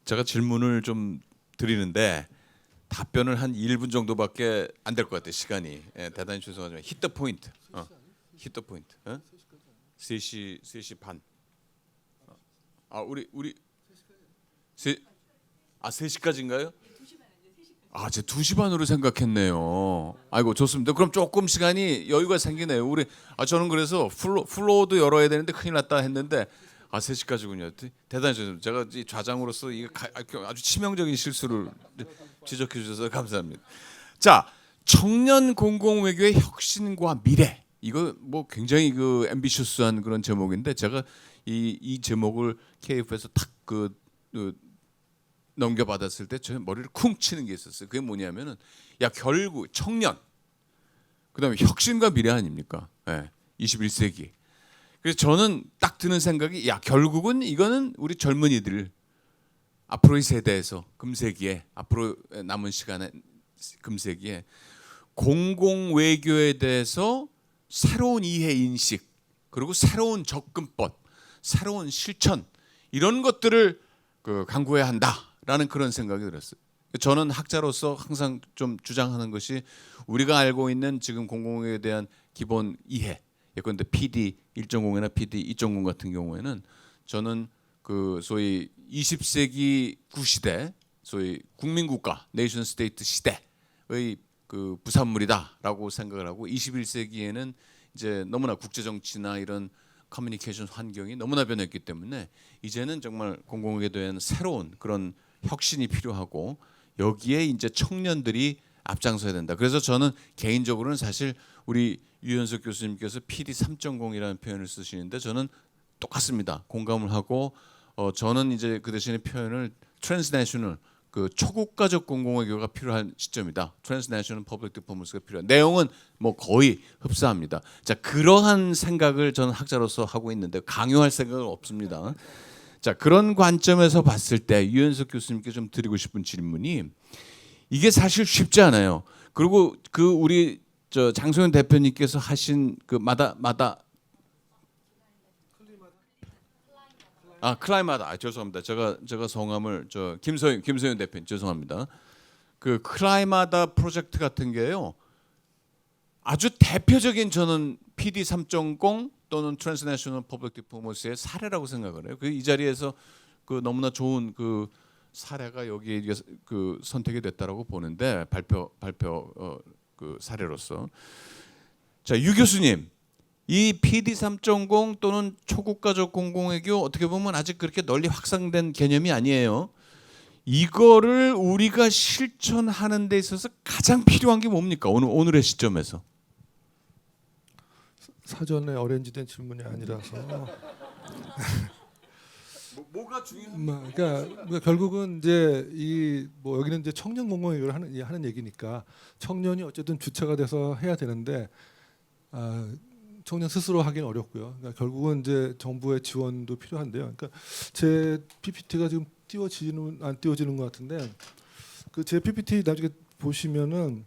제가 질문을 좀 드리는데 답변을 한 1분 정도밖에 안 될 것 같아요. 시간이. 예, 대단히 죄송하지만 히트 포인트. 히트 포인트. 3시 반. 우리 3시까지인가요? 제 2시 반으로 생각했네요. 아이고 좋습니다. 그럼 조금 시간이 여유가 생기네요. 우리 저는 그래서 플로어도 열어야 되는데 큰일 났다 했는데 3시까지군요. 대단히 죄송합니다. 제가 이 좌장으로서 이 아주 치명적인 실수를 지적해 주셔서 감사합니다. 자, 청년 공공 외교의 혁신과 미래. 이거 뭐 굉장히 그 앰비셔스한 그런 제목인데 제가 이 제목을 KF에서 탁 넘겨받았을 때 제 머리를 쿵 치는 게 있었어요. 그게 뭐냐면은 결국 청년 그다음에 혁신과 미래 아닙니까? 21세기. 그래서 저는 딱 드는 생각이 결국은 이거는 우리 젊은이들 앞으로의 세대에서 금세기에 앞으로 남은 시간에 금세기에 공공 외교에 대해서 새로운 이해 인식 그리고 새로운 접근법, 새로운 실천 이런 것들을 강구해야 한다라는 그런 생각이 들었어요. 저는 학자로서 항상 좀 주장하는 것이 우리가 알고 있는 지금 공공에 대한 기본 이해. 예컨대 PD 1.0이나 PD 2.0 같은 경우에는 저는 그 소위 20세기 구시대, 소위 국민국가 네이션 스테이트 시대의 그 부산물이다라고 생각을 하고 21세기에는 이제 너무나 국제 정치나 이런 커뮤니케이션 환경이 너무나 변했기 때문에 이제는 정말 공공에 대한 새로운 그런 혁신이 필요하고 여기에 이제 청년들이 앞장서야 된다. 그래서 저는 개인적으로는 사실 우리 유현석 교수님께서 PD 3.0이라는 표현을 쓰시는데 저는 똑같습니다. 공감을 하고 저는 이제 그 대신에 표현을 트랜스내셔널 그 초국가적 공공외교가 필요한 시점이다. 트랜스내셔널 퍼블릭 디플로마시가 필요한. 내용은 뭐 거의 흡사합니다. 자, 그러한 생각을 저는 학자로서 하고 있는데 강요할 생각은 없습니다. 자, 그런 관점에서 봤을 때 유현석 교수님께 좀 드리고 싶은 질문이 이게 사실 쉽지 않아요. 그리고 그 우리 장소연 대표님께서 하신 그 클라이마다 죄송합니다. 제가 성함을 김소연 대표님 죄송합니다. 그 클라이마다 프로젝트 같은 게요. 아주 대표적인 저는 PD 3.0 또는 트랜스내셔널 퍼블릭 디플로마시의 사례라고 생각을 해요. 이 자리에서 그 너무나 좋은 그 사례가 여기에 그 선택이 됐다라고 보는데 발표 그 사례로서 자, 유 교수님 이 PD 3.0 또는 초국가적 공공외교 어떻게 보면 아직 그렇게 널리 확산된 개념이 아니에요. 이거를 우리가 실천하는 데 있어서 가장 필요한 게 뭡니까? 오늘의 시점에서. 사전에 어레인지된 질문이 아니라서. 뭐가 중요한? 그러니까 결국은 이제 뭐 여기는 이제 청년 공공외교를 하는 얘기니까 청년이 어쨌든 주체가 돼서 해야 되는데 청년 스스로 하기는 어렵고요. 그러니까 결국은 이제 정부의 지원도 필요한데요. 그러니까 제 PPT가 지금 안 띄워지는 것 같은데 그 제 PPT 나중에 보시면은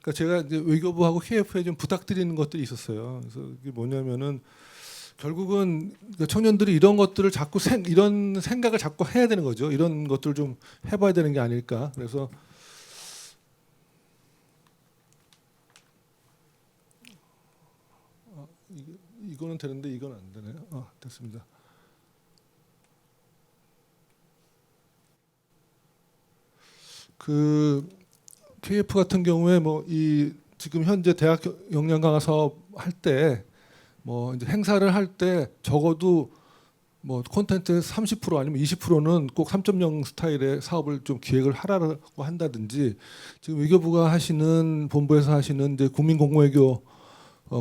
그러니까 제가 이제 외교부하고 KF에 좀 부탁드리는 것들이 있었어요. 그래서 이게 뭐냐면은 결국은 청년들이 이런 것들을 자꾸 이런 생각을 자꾸 해야 되는 거죠. 이런 것들을 좀 해봐야 되는 게 아닐까. 그래서 이거는 되는데 이건 안 되네요. 됐습니다. 그 KF 같은 경우에 뭐 이 지금 현재 대학 역량 강화 사업 할 때 뭐 이제 행사를 할 때 적어도 뭐 콘텐츠의 30% 아니면 20%는 꼭 3.0 스타일의 사업을 좀 기획을 하라고 한다든지 지금 외교부가 하시는 본부에서 하시는 이제 국민공공외교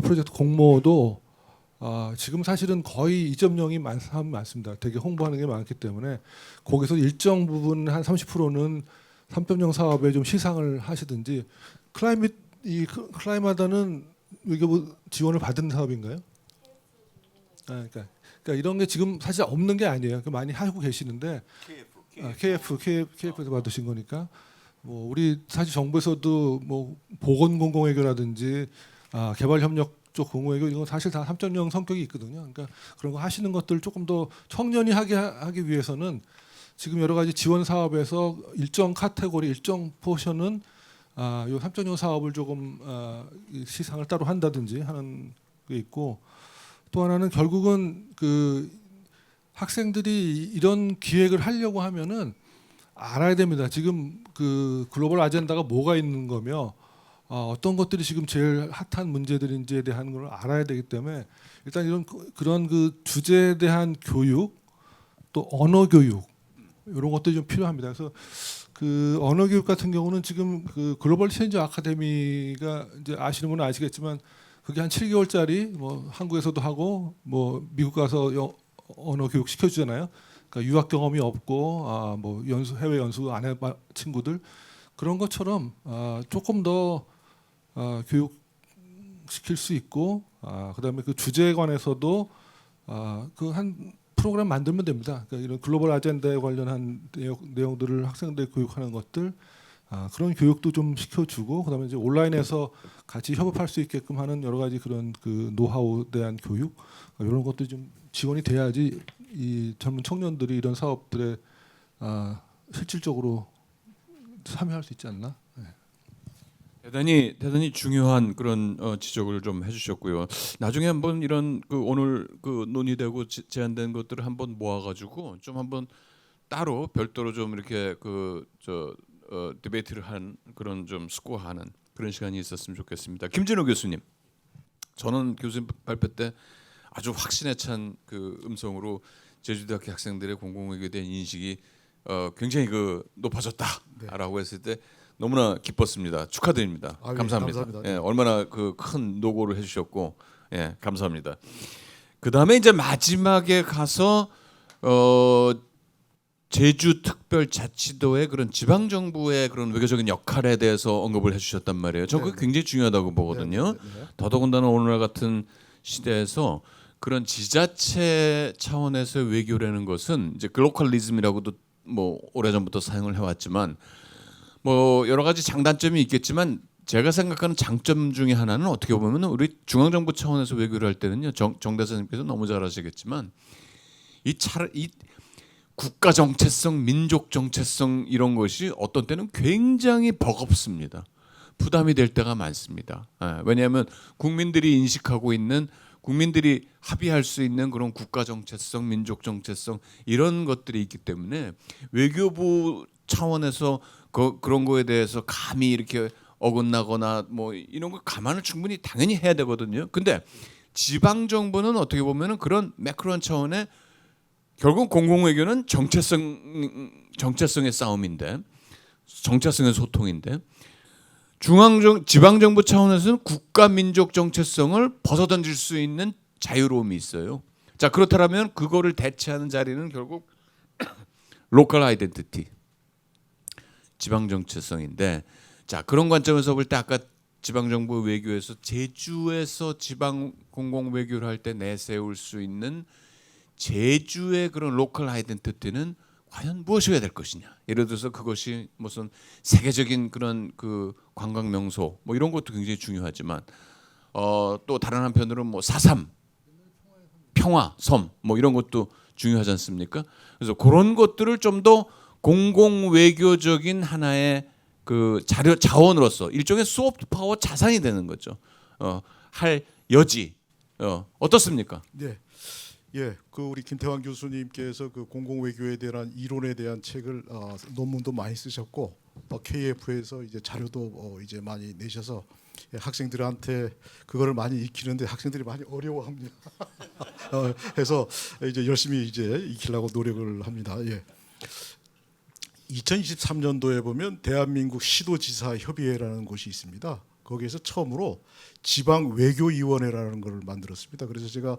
프로젝트 공모도 지금 사실은 거의 2.0이 많습니다. 되게 홍보하는 게 많기 때문에 거기서 일정 부분 한 30%는 3.0 사업에 좀 시상을 하시든지 클라이마다는 외교부 지원을 받은 사업인가요? 그러니까 이런 게 지금 사실 없는 게 아니에요. 많이 하고 계시는데 KF에서 받으신 거니까 뭐 우리 사실 정부에서도 뭐 보건공공외교라든지 개발협력 쪽 공공외교 이건 사실 다 3.0 성격이 있거든요. 그러니까 그런 거 하시는 것들 조금 더 청년이 하기 위해서는 지금 여러 가지 지원 사업에서 일정 카테고리, 일정 포션은 요 3.0 사업을 조금 이 시상을 따로 한다든지 하는 게 있고, 또 하나는 결국은 그 학생들이 이런 기획을 하려고 하면은 알아야 됩니다. 지금 그 글로벌 아젠다가 뭐가 있는 거며 어떤 것들이 지금 제일 핫한 문제들인지에 대한 걸 알아야 되기 때문에 일단 그런 그 주제에 대한 교육, 또 언어 교육 이런 것들이 좀 필요합니다. 그래서 그 언어 교육 같은 경우는 지금 그 글로벌 체인지 아카데미가 이제 아시는 분은 아시겠지만 그게 한 7개월짜리 뭐 한국에서도 하고 뭐 미국 가서 언어 교육 시켜주잖아요. 그러니까 유학 경험이 없고 뭐 해외 연수 안 해본 친구들 그런 것처럼 조금 더 교육 시킬 수 있고 그다음에 그 주제에 관해서도 그 한 프로그램 만들면 됩니다. 그러니까 이런 글로벌 아젠다에 관련한 내용들을 학생들 교육하는 것들 그런 교육도 좀 시켜주고 그다음에 이제 온라인에서 같이 협업할 수 있게끔 하는 여러 가지 그런 그 노하우에 대한 교육 이런 것들이 좀 지원이 돼야지 이 젊은 청년들이 이런 사업들에 실질적으로 참여할 수 있지 않나? 네. 대단히 중요한 그런 지적을 좀 해주셨고요. 나중에 한번 이런 그 오늘 그 논의되고 제안된 것들을 한번 모아가지고 좀 한번 따로 별도로 좀 이렇게 디베이트를 한 그런 좀 스코어하는 그런 시간이 있었으면 좋겠습니다. 김진호 교수님, 저는 교수님 발표 때 아주 확신에 찬 그 음성으로 제주대학교 학생들의 공공외교에 대한 인식이 굉장히 그 높아졌다라고 했을 때 너무나 기뻤습니다. 축하드립니다. 감사합니다. 감사합니다. 예, 얼마나 그 큰 노고를 해주셨고, 예, 감사합니다. 그 다음에 이제 마지막에 가서 제주특별자치도의 그런 지방 정부의 그런 외교적인 역할에 대해서 언급을 해주셨단 말이에요. 저 그게 굉장히 중요하다고 보거든요. 더더군다나 오늘날 같은 시대에서 그런 지자체 차원에서의 외교라는 것은 이제 글로컬리즘이라고도 뭐 오래전부터 사용을 해왔지만 뭐 여러 가지 장단점이 있겠지만 제가 생각하는 장점 중에 하나는 어떻게 보면 우리 중앙정부 차원에서 외교를 할 때는요. 정 대사님께서 너무 잘 아시겠지만 이 국가 정체성, 민족 정체성 이런 것이 어떤 때는 굉장히 버겁습니다. 부담이 될 때가 많습니다. 왜냐하면 국민들이 인식하고 있는 국민들이 합의할 수 있는 그런 국가 정체성, 민족 정체성 이런 것들이 있기 때문에 외교부 차원에서 그런 거에 대해서 감히 이렇게 어긋나거나 뭐 이런 거 감안을 충분히 당연히 해야 되거든요. 근데 지방 정부는 어떻게 보면은 그런 매크로한 차원의 결국 공공외교는 정체성의 싸움인데, 정체성의 소통인데, 지방 정부 차원에서는 국가 민족 정체성을 벗어던질 수 있는 자유로움이 있어요. 자, 그렇다면 그거를 대체하는 자리는 결국 로컬 아이덴티티, 지방 정체성인데, 자, 그런 관점에서 볼 때 아까 지방 정부 외교에서 제주에서 지방 공공 외교를 할 때 내세울 수 있는 제주의 그런 로컬 아이덴티티는 과연 무엇이어야 될 것이냐. 예를 들어서 그것이 무슨 세계적인 그런 그 관광 명소 뭐 이런 것도 굉장히 중요하지만 또 다른 한편으로는 뭐 4.3 평화 섬 뭐 이런 것도 중요하지 않습니까? 그래서 그런 것들을 좀 더 공공 외교적인 하나의 그 자원으로서 일종의 소프트 파워 자산이 되는 거죠. 할 여지 어떻습니까? 네. 예, 그 우리 김태환 교수님께서 그 공공외교에 대한 이론에 대한 책을 논문도 많이 쓰셨고 KF에서 이제 자료도 이제 많이 내셔서 학생들한테 그거를 많이 익히는데 학생들이 많이 어려워합니다. 해서 이제 열심히 이제 익히려고 노력을 합니다. 예. 2023년도에 보면 대한민국 시도지사 협의회라는 곳이 있습니다. 거기에서 처음으로 지방외교위원회라는 걸 만들었습니다. 그래서 제가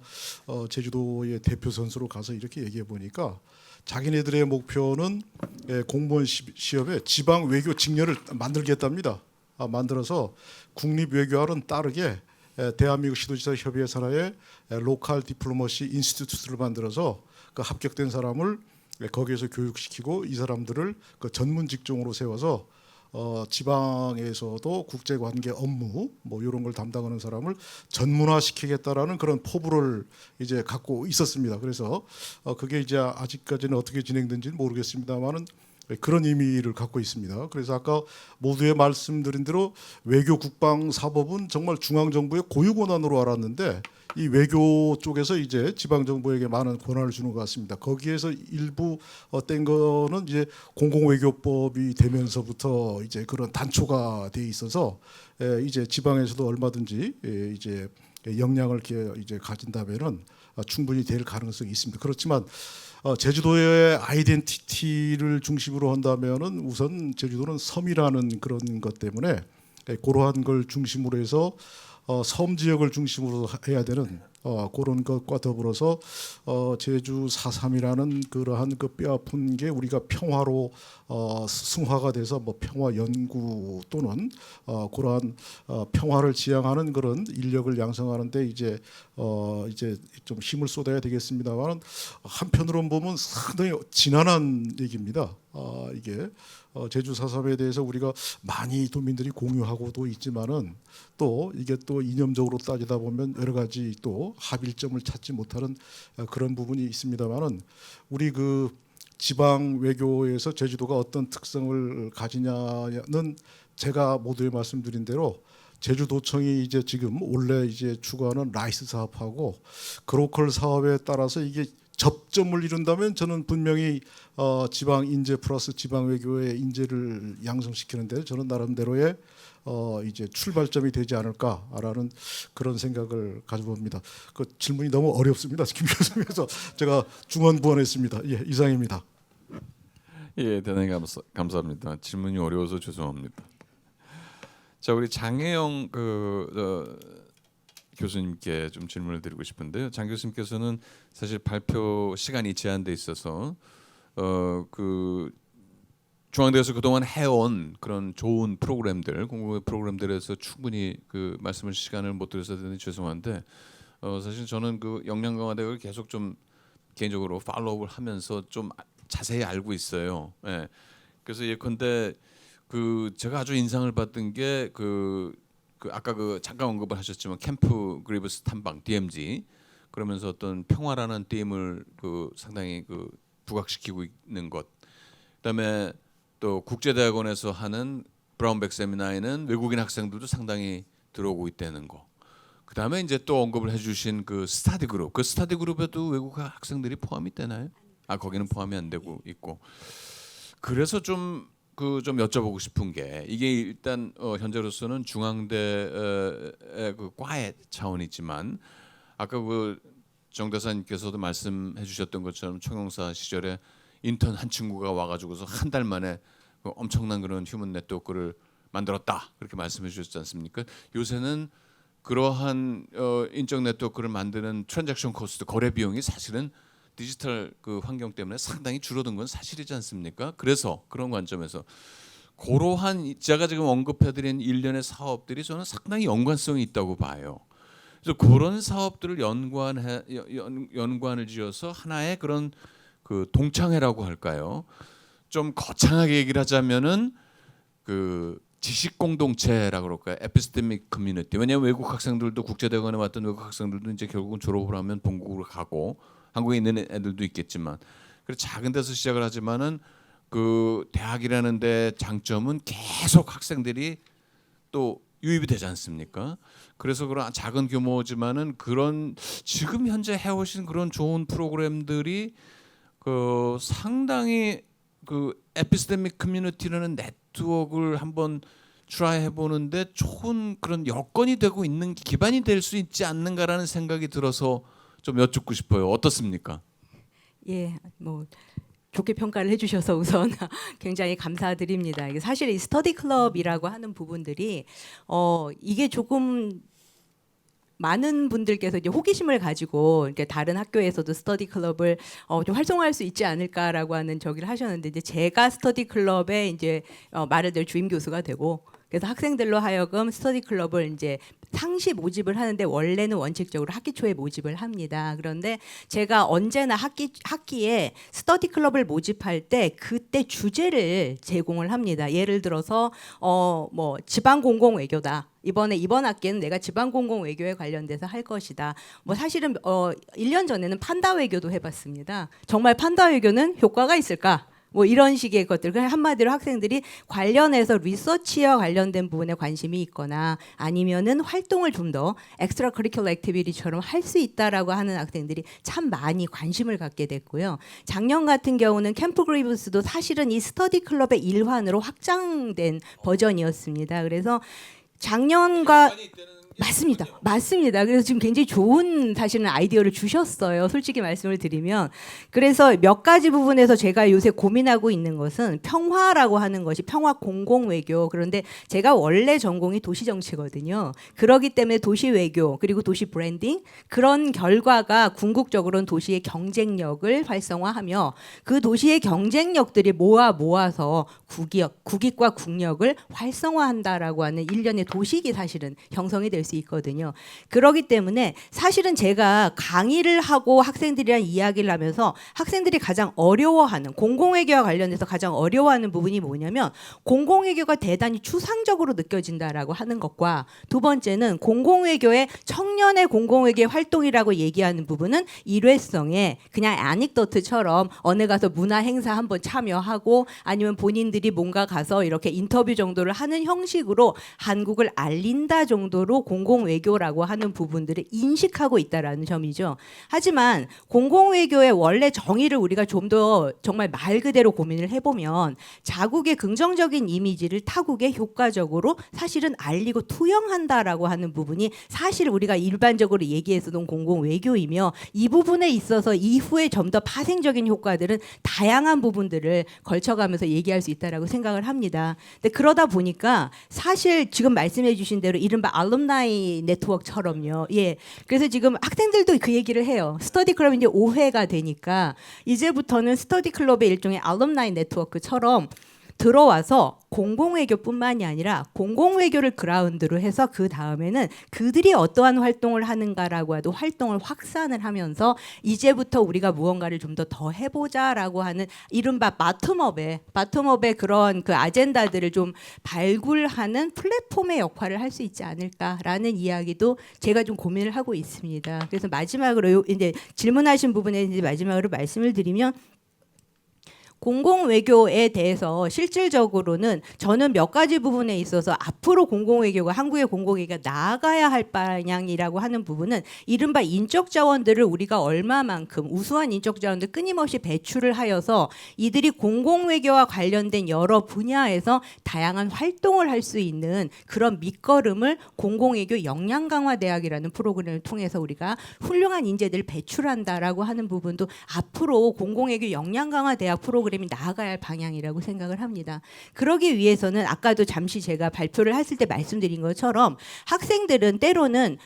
제주도의 대표 선수로 가서 이렇게 얘기해 보니까 자기네들의 목표는 공무원 시험에 지방외교 직렬을 만들겠답니다. 만들어서 국립외교와는 다르게 대한민국 시도지사 협의회 산하에 로컬 디플로머시 인스티튜트를 만들어서 그 합격된 사람을 거기에서 교육시키고 이 사람들을 그 전문 직종으로 세워서 지방에서도 국제관계 업무 뭐 이런 걸 담당하는 사람을 전문화시키겠다라는 그런 포부를 이제 갖고 있었습니다. 그래서 그게 이제 아직까지는 어떻게 진행된지는 모르겠습니다만은 그런 의미를 갖고 있습니다. 그래서 아까 모두에 말씀드린 대로 외교 국방 사법은 정말 중앙 정부의 고유 권한으로 알았는데 이 외교 쪽에서 이제 지방 정부에게 많은 권한을 주는 것 같습니다. 거기에서 일부 뗀 거는 이제 공공외교법이 되면서부터 이제 그런 단초가 돼 있어서 이제 지방에서도 얼마든지 이제 역량을 이제 가진다면은 충분히 될 가능성이 있습니다. 그렇지만 제주도의 아이덴티티를 중심으로 한다면은 우선 제주도는 섬이라는 그런 것 때문에 그러한 걸 중심으로 해서 섬 지역을 중심으로 해야 되는 그런 것과 더불어서 제주 4.3이라는 그러한 그 뼈아픈 게 우리가 평화로 승화가 돼서 뭐 평화 연구 또는 그러한 평화를 지향하는 그런 인력을 양성하는데 이제 좀 힘을 쏟아야 되겠습니다만 한편으로는 보면 상당히 지난한 얘기입니다. 이게 제주 4.3에 대해서 우리가 많이 도민들이 공유하고도 있지만은 또 이게 또 이념적으로 따지다 보면 여러 가지 또 합일점을 찾지 못하는 그런 부분이 있습니다만은 우리 그 지방 외교에서 제주도가 어떤 특성을 가지냐는 제가 모두에 말씀드린 대로 제주도청이 이제 지금 원래 이제 추구하는 라이스 사업하고 그로컬 사업에 따라서 이게 접점을 이룬다면 저는 분명히 지방 인재 플러스 지방 외교의 인재를 양성시키는데 저는 나름대로의 이제 출발점이 되지 않을까라는 그런 생각을 가져봅니다. 그 질문이 너무 어렵습니다. 김 교수님께서 제가 중언부언했습니다. 예, 이상입니다. 예, 대단히 감사합니다. 질문이 어려워서 죄송합니다. 자, 우리 장혜영 교수님께 좀 질문을 드리고 싶은데요. 장 교수님께서는 사실 발표 시간이 제한돼 있어서 그 중앙대에서 그동안 해온 그런 좋은 프로그램들, 공공의 프로그램들에서 충분히 그 말씀을 시간을 못 드려서 대단히 죄송한데 사실 저는 그 역량 강화대를 계속 좀 개인적으로 팔로우를 하면서 좀 자세히 알고 있어요. 예. 그래서 예컨대 그 제가 아주 인상을 받은 게 그 아까 그 잠깐 언급을 하셨지만 캠프 그리브스 탐방 DMZ 그러면서 어떤 평화라는 팀을 그 상당히 그 부각시키고 있는 것. 그다음에 또 국제대학원에서 하는 브라운백 세미나에는 외국인 학생들도 상당히 들어오고 있다는 거. 그다음에 이제 또 언급을 해주신 그 스터디 그룹. 그 스터디 그룹에도 외국 학생들이 포함이 되나요? 아 거기는 포함이 안 되고 있고. 그래서 좀 여쭤보고 싶은 게 이게 일단 현재로서는 중앙대의 그 과의 차원이지만 아까 그 정대사님께서도 말씀해 주셨던 것처럼 총영사 시절에 인턴 한 친구가 와가지고서 한 달 만에 그 엄청난 그런 휴먼 네트워크를 만들었다 그렇게 말씀해 주셨지 않습니까? 요새는 그러한 인적 네트워크를 만드는 트랜잭션 코스트 거래 비용이 사실은 디지털 그 환경 때문에 상당히 줄어든 건 사실이지 않습니까? 그래서 그런 관점에서 그러한 제가 지금 언급해드린 일련의 사업들이 저는 상당히 연관성이 있다고 봐요. 그래서 그런 사업들을 연관을 지어서 하나의 그런 그 동창회라고 할까요? 좀 거창하게 얘기를 하자면은 그 지식 공동체라고 그럴까요? 에피스테믹 커뮤니티. 왜냐하면 외국 학생들도 국제대학원에 왔던 외국 학생들도 이제 결국은 졸업을 하면 본국으로 가고 한국에 있는 애들도 있겠지만 그래서 작은 데서 시작을 하지만은 그 대학이라는 데 장점은 계속 학생들이 또 유입이 되지 않습니까? 그래서 그런 작은 규모지만은 그런 지금 현재 해오신 그런 좋은 프로그램들이 그 상당히 그 에피스테믹 커뮤니티라는 네트워크를 한번 트라이해 보는데 좋은 그런 여건이 되고 있는 기반이 될 수 있지 않는가라는 생각이 들어서 좀 여쭙고 싶어요. 어떻습니까? 예, 뭐 좋게 평가를 해주셔서 우선 굉장히 감사드립니다. 이게 사실 이 스터디 클럽이라고 하는 부분들이 이게 조금 많은 분들께서 이제 호기심을 가지고 이렇게 다른 학교에서도 스터디 클럽을 좀 활성화할 수 있지 않을까라고 하는 저기를 하셨는데 이제 제가 스터디 클럽에 이제 말을 될 주임 교수가 되고 그래서 학생들로 하여금 스터디 클럽을 이제 상시 모집을 하는데 원래는 원칙적으로 학기 초에 모집을 합니다. 그런데 제가 언제나 학기에 스터디 클럽을 모집할 때 그때 주제를 제공을 합니다. 예를 들어서 뭐 지방 공공 외교다. 이번 학기에는 내가 지방 공공 외교에 관련돼서 할 것이다. 뭐 사실은 1년 전에는 판다 외교도 해봤습니다. 정말 판다 외교는 효과가 있을까? 뭐 이런 식의 것들. 그냥 한마디로 학생들이 관련해서 리서치와 관련된 부분에 관심이 있거나 아니면은 활동을 좀 더 엑스트라 커리큘러 액티비티처럼 할 수 있다라고 하는 학생들이 참 많이 관심을 갖게 됐고요. 작년 같은 경우는 캠프 그리브스도 사실은 이 스터디 클럽의 일환으로 확장된 버전이었습니다. 그래서 작년과 맞습니다. 그래서 지금 굉장히 좋은 사실은 아이디어를 주셨어요. 솔직히 말씀을 드리면. 그래서 몇 가지 부분에서 제가 요새 고민하고 있는 것은 평화라고 하는 것이 평화 공공 외교. 그런데 제가 원래 전공이 도시 정치거든요. 그렇기 때문에 도시 외교 그리고 도시 브랜딩 그런 결과가 궁극적으로는 도시의 경쟁력을 활성화하며 그 도시의 경쟁력들이 모아서 국익과 국력을 활성화한다라고 하는 일련의 도식이 사실은 형성이 될 수 있거든요. 그렇기 때문에 사실은 제가 강의를 하고 학생들이랑 이야기를 하면서 학생들이 가장 어려워하는 공공외교와 관련해서 가장 어려워하는 부분이 뭐냐면 공공외교가 대단히 추상적으로 느껴진다라고 하는 것과 두 번째는 공공외교의 청년의 공공외교 활동이라고 얘기하는 부분은 일회성에 그냥 애닉도트처럼 어느 가서 문화 행사 한번 참여하고 아니면 본인들이 뭔가 가서 이렇게 인터뷰 정도를 하는 형식으로 한국을 알린다 정도로 공공외교라고 하는 부분들을 인식하고 있다라는 점이죠. 하지만 공공외교의 원래 정의를 우리가 좀 더 정말 말 그대로 고민을 해보면 자국의 긍정적인 이미지를 타국에 효과적으로 사실은 알리고 투영한다라고 하는 부분이 사실 우리가 일반적으로 얘기했었던 공공외교이며 이 부분에 있어서 이후에 좀 더 파생적인 효과들은 다양한 부분들을 걸쳐가면서 얘기할 수 있다라고 생각을 합니다. 근데 그러다 보니까 사실 지금 말씀해 주신 대로 이른바 알룸나이 네트워크처럼요. 예. 그래서 지금 학생들도 그 얘기를 해요. 스터디 클럽이 이제 5회가 되니까 이제부터는 스터디 클럽의 일종의 알룸나이 네트워크처럼 들어와서 공공외교뿐만이 아니라 공공외교를 그라운드로 해서 그 다음에는 그들이 어떠한 활동을 하는가라고 해도 활동을 확산을 하면서 이제부터 우리가 무언가를 좀 더 해보자라고 하는 이른바 바텀업의 그런 그 아젠다들을 좀 발굴하는 플랫폼의 역할을 할 수 있지 않을까라는 이야기도 제가 좀 고민을 하고 있습니다. 그래서 마지막으로 이제 질문하신 부분에 이제 마지막으로 말씀을 드리면. 공공외교에 대해서 실질적으로는 저는 몇 가지 부분에 있어서 앞으로 공공외교가 한국의 공공외교가 나아가야 할 방향이라고 하는 부분은 이른바 인적 자원들을 우리가 얼마만큼 우수한 인적 자원들 끊임없이 배출을 하여서 이들이 공공외교와 관련된 여러 분야에서 다양한 활동을 할 수 있는 그런 밑거름을 공공외교 역량강화대학이라는 프로그램을 통해서 우리가 훌륭한 인재들을 배출한다라고 하는 부분도 앞으로 공공외교 역량강화대학 프로그램이 나아가야 할 방향이라고 생각을 합니다. 그러기 위해서는 아까도 잠시 제가 발표를 했을 때 말씀드린 것처럼 학생들은 때로는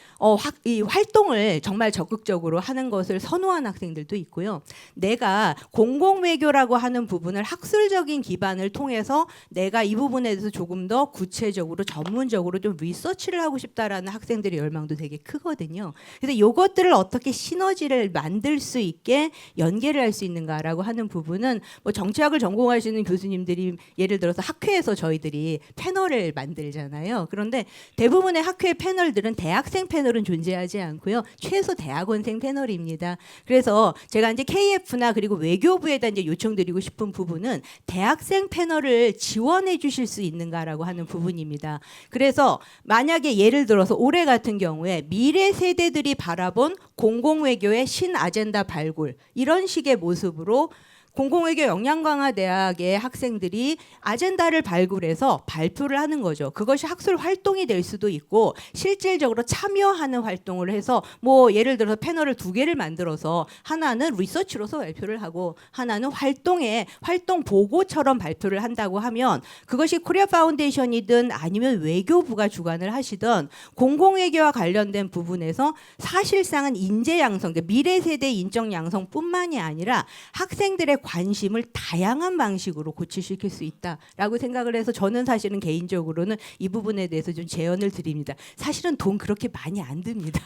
이 활동을 정말 적극적으로 하는 것을 선호하는 학생들도 있고요. 내가 공공외교라고 하는 부분을 학술적인 기반을 통해서 내가 이 부분에 대해서 조금 더 구체적으로 전문적으로 좀 리서치를 하고 싶다라는 학생들의 열망도 되게 크거든요. 그래서 이것들을 어떻게 시너지를 만들 수 있게 연계를 할 수 있는가라고 하는 부분은 뭐 정치학을 전공하시는 교수님들이 예를 들어서 학회에서 저희들이 패널을 만들잖아요. 그런데 대부분의 학회 패널들은 대학생 패널은 존재하지 않고요. 최소 대학원생 패널입니다. 그래서 제가 이제 KF나 그리고 외교부에다 이제 요청드리고 싶은 부분은 대학생 패널을 지원해 주실 수 있는가라고 하는 부분입니다. 그래서 만약에 예를 들어서 올해 같은 경우에 미래 세대들이 바라본 공공외교의 신아젠다 발굴 이런 식의 모습으로 공공외교 역량강화대학의 학생들이 아젠다를 발굴해서 발표를 하는 거죠. 그것이 학술 활동이 될 수도 있고 실질적으로 참여하는 활동을 해서 뭐 예를 들어서 패널을 2개를 만들어서 하나는 리서치로서 발표를 하고 하나는 활동 보고처럼 발표를 한다고 하면 그것이 코리아 파운데이션이든 아니면 외교부가 주관을 하시든 공공외교와 관련된 부분에서 사실상은 인재 양성, 미래 세대 인적 양성뿐만이 아니라 학생들의 관심을 다양한 방식으로 고취시킬 수 있다라고 생각을 해서 저는 사실은 개인적으로는 이 부분에 대해서 좀 제언을 드립니다. 사실은 돈 그렇게 많이 안 듭니다.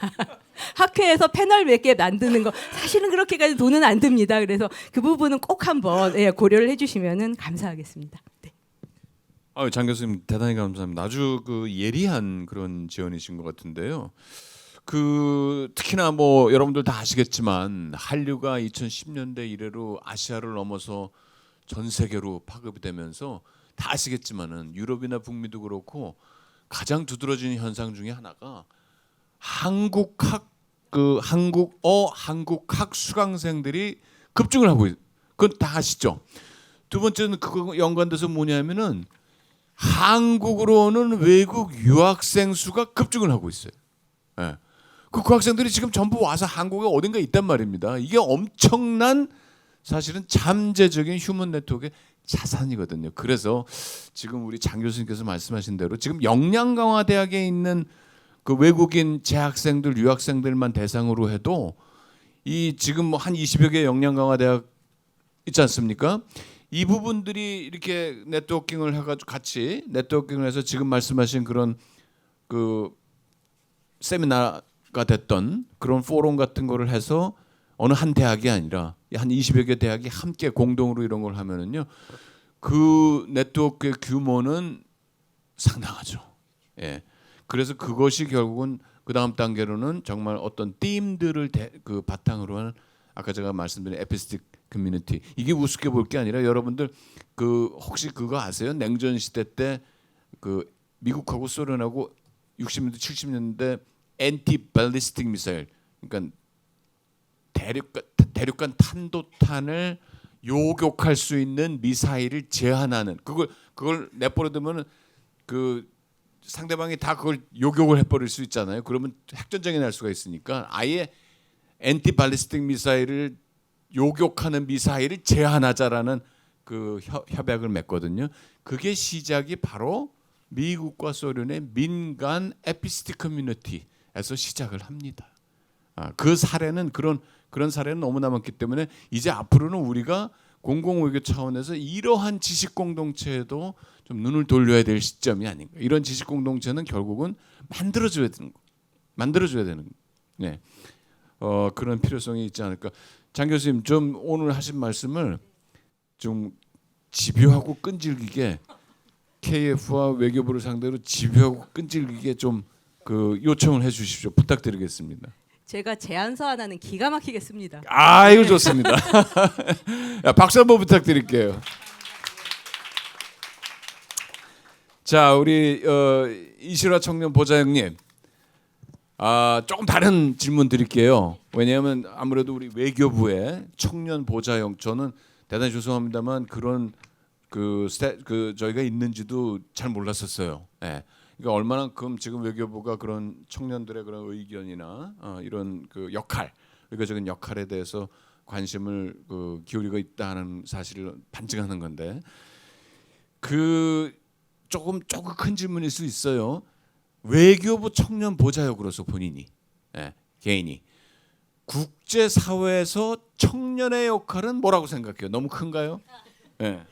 학회에서 패널 몇 개 만드는 거 사실은 그렇게까지 돈은 안 듭니다. 그래서 그 부분은 꼭 한번 고려를 해주시면은 감사하겠습니다. 네. 장 교수님 대단히 감사합니다. 아주 그 예리한 그런 지원이신 것 같은데요. 그 특히나 뭐 여러분들 다 아시겠지만 한류가 2010년대 이래로 아시아를 넘어서 전 세계로 파급이 되면서 다 아시겠지만은 유럽이나 북미도 그렇고 가장 두드러지는 현상 중에 하나가 한국학 수강생들이 급증을 하고 그건 다 아시죠? 두 번째는 그거 연관돼서 뭐냐면은 한국으로 오는 외국 유학생 수가 급증을 하고 있어요. 예. 그 학생들이 지금 전부 와서 한국에 어딘가 있단 말입니다. 이게 엄청난 사실은 잠재적인 휴먼 네트워크의 자산이거든요. 그래서 지금 우리 장 교수님께서 말씀하신 대로 지금 역량강화 대학에 있는 그 외국인 재학생들, 유학생들만 대상으로 해도 이 지금 뭐 한 20여 개 역량강화 대학 있지 않습니까? 이 부분들이 이렇게 네트워킹을 해가지고 같이 네트워킹을 해서 지금 말씀하신 그런 그 세미나가 됐던 그런 포럼 같은 거를 해서 어느 한 대학이 아니라 한 20여 개 대학이 함께 공동으로 이런 걸 하면은요 그 네트워크의 규모는 상당하죠. 예. 그래서 그것이 결국은 그 다음 단계로는 정말 어떤 팀들을 그 바탕으로 하는 아까 제가 말씀드린 에피스틱 커뮤니티 이게 우습게 볼 게 아니라 여러분들 그 혹시 그거 아세요? 냉전 시대 때 그 미국하고 소련하고 60년대 70년대 엔티 발리스틱 미사일 그러니까 대륙간 탄도탄을 요격할 수 있는 미사일을 제한하는 그걸 내버려두면은 그 상대방이 다 그걸 요격을 해버릴 수 있잖아요. 그러면 핵전쟁이 날 수가 있으니까 아예 엔티 발리스틱 미사일을 요격하는 미사일을 제한하자라는 그 협약을 맺거든요. 그게 시작이 바로 미국과 소련의 민간 에피스틱 커뮤니티에서 시작을 합니다. 그 사례는 그런 사례는 너무나 많기 때문에 이제 앞으로는 우리가 공공외교 차원에서 이러한 지식 공동체에도 좀 눈을 돌려야 될 시점이 아닌가. 이런 지식 공동체는 결국은 만들어줘야 되는 네. 그런 필요성이 있지 않을까. 장 교수님 좀 오늘 하신 말씀을 좀 집요하고 끈질기게 KF와 외교부를 상대로 집요하고 끈질기게 좀 그 요청을 해주십시오. 부탁드리겠습니다. 제가 제안서 하나는 기가 막히겠습니다. 아이고 좋습니다. 야, 박수 한번 부탁드릴게요. 자 우리 이시라 청년 보좌형님 조금 다른 질문 드릴게요. 왜냐하면 아무래도 우리 외교부의 청년 보좌형 저는 대단히 죄송합니다만 그런 그 저희가 있는지도 잘 몰랐었어요. 예. 그러니까 얼마만큼 지금 외교부가 그런 청년들의 그런 의견이나 이런 그 역할, 외교적인 역할에 대해서 관심을 기울이고 있다는 사실을 반증하는 건데 그 조금 큰 질문일 수 있어요. 외교부 청년 보좌역으로서 본인이 개인이 국제 사회에서 청년의 역할은 뭐라고 생각해요? 너무 큰가요? 네.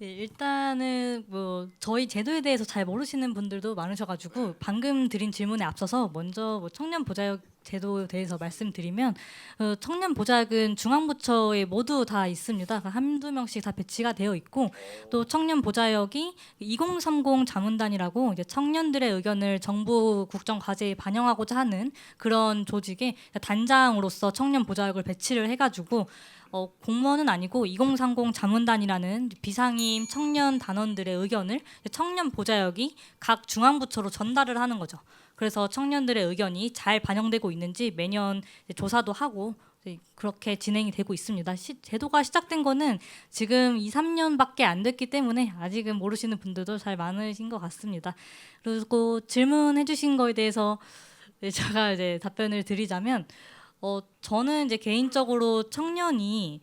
네, 일단은 뭐 저희 제도에 대해서 잘 모르시는 분들도 많으셔가지고 방금 드린 질문에 앞서서 먼저 뭐 청년 보좌역 제도에 대해서 말씀드리면 청년 보좌역은 중앙부처에 모두 다 있습니다. 한두 명씩 다 배치가 되어 있고 또 청년 보좌역이 2030 자문단이라고 이제 청년들의 의견을 정부 국정 과제에 반영하고자 하는 그런 조직의 단장으로서 청년 보좌역을 배치를 해가지고 공무원은 아니고 2030 자문단이라는 비상임 청년 단원들의 의견을 청년 보좌역이 각 중앙부처로 전달을 하는 거죠. 그래서 청년들의 의견이 잘 반영되고 있는지 매년 조사도 하고 그렇게 진행이 되고 있습니다. 제도가 시작된 거는 지금 2, 3년밖에 안 됐기 때문에 아직은 모르시는 분들도 잘 많으신 것 같습니다. 그리고 질문해 주신 거에 대해서 제가 이제 답변을 드리자면 저는 이제 개인적으로 청년이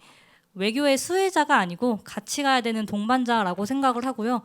외교의 수혜자가 아니고 같이 가야 되는 동반자라고 생각을 하고요.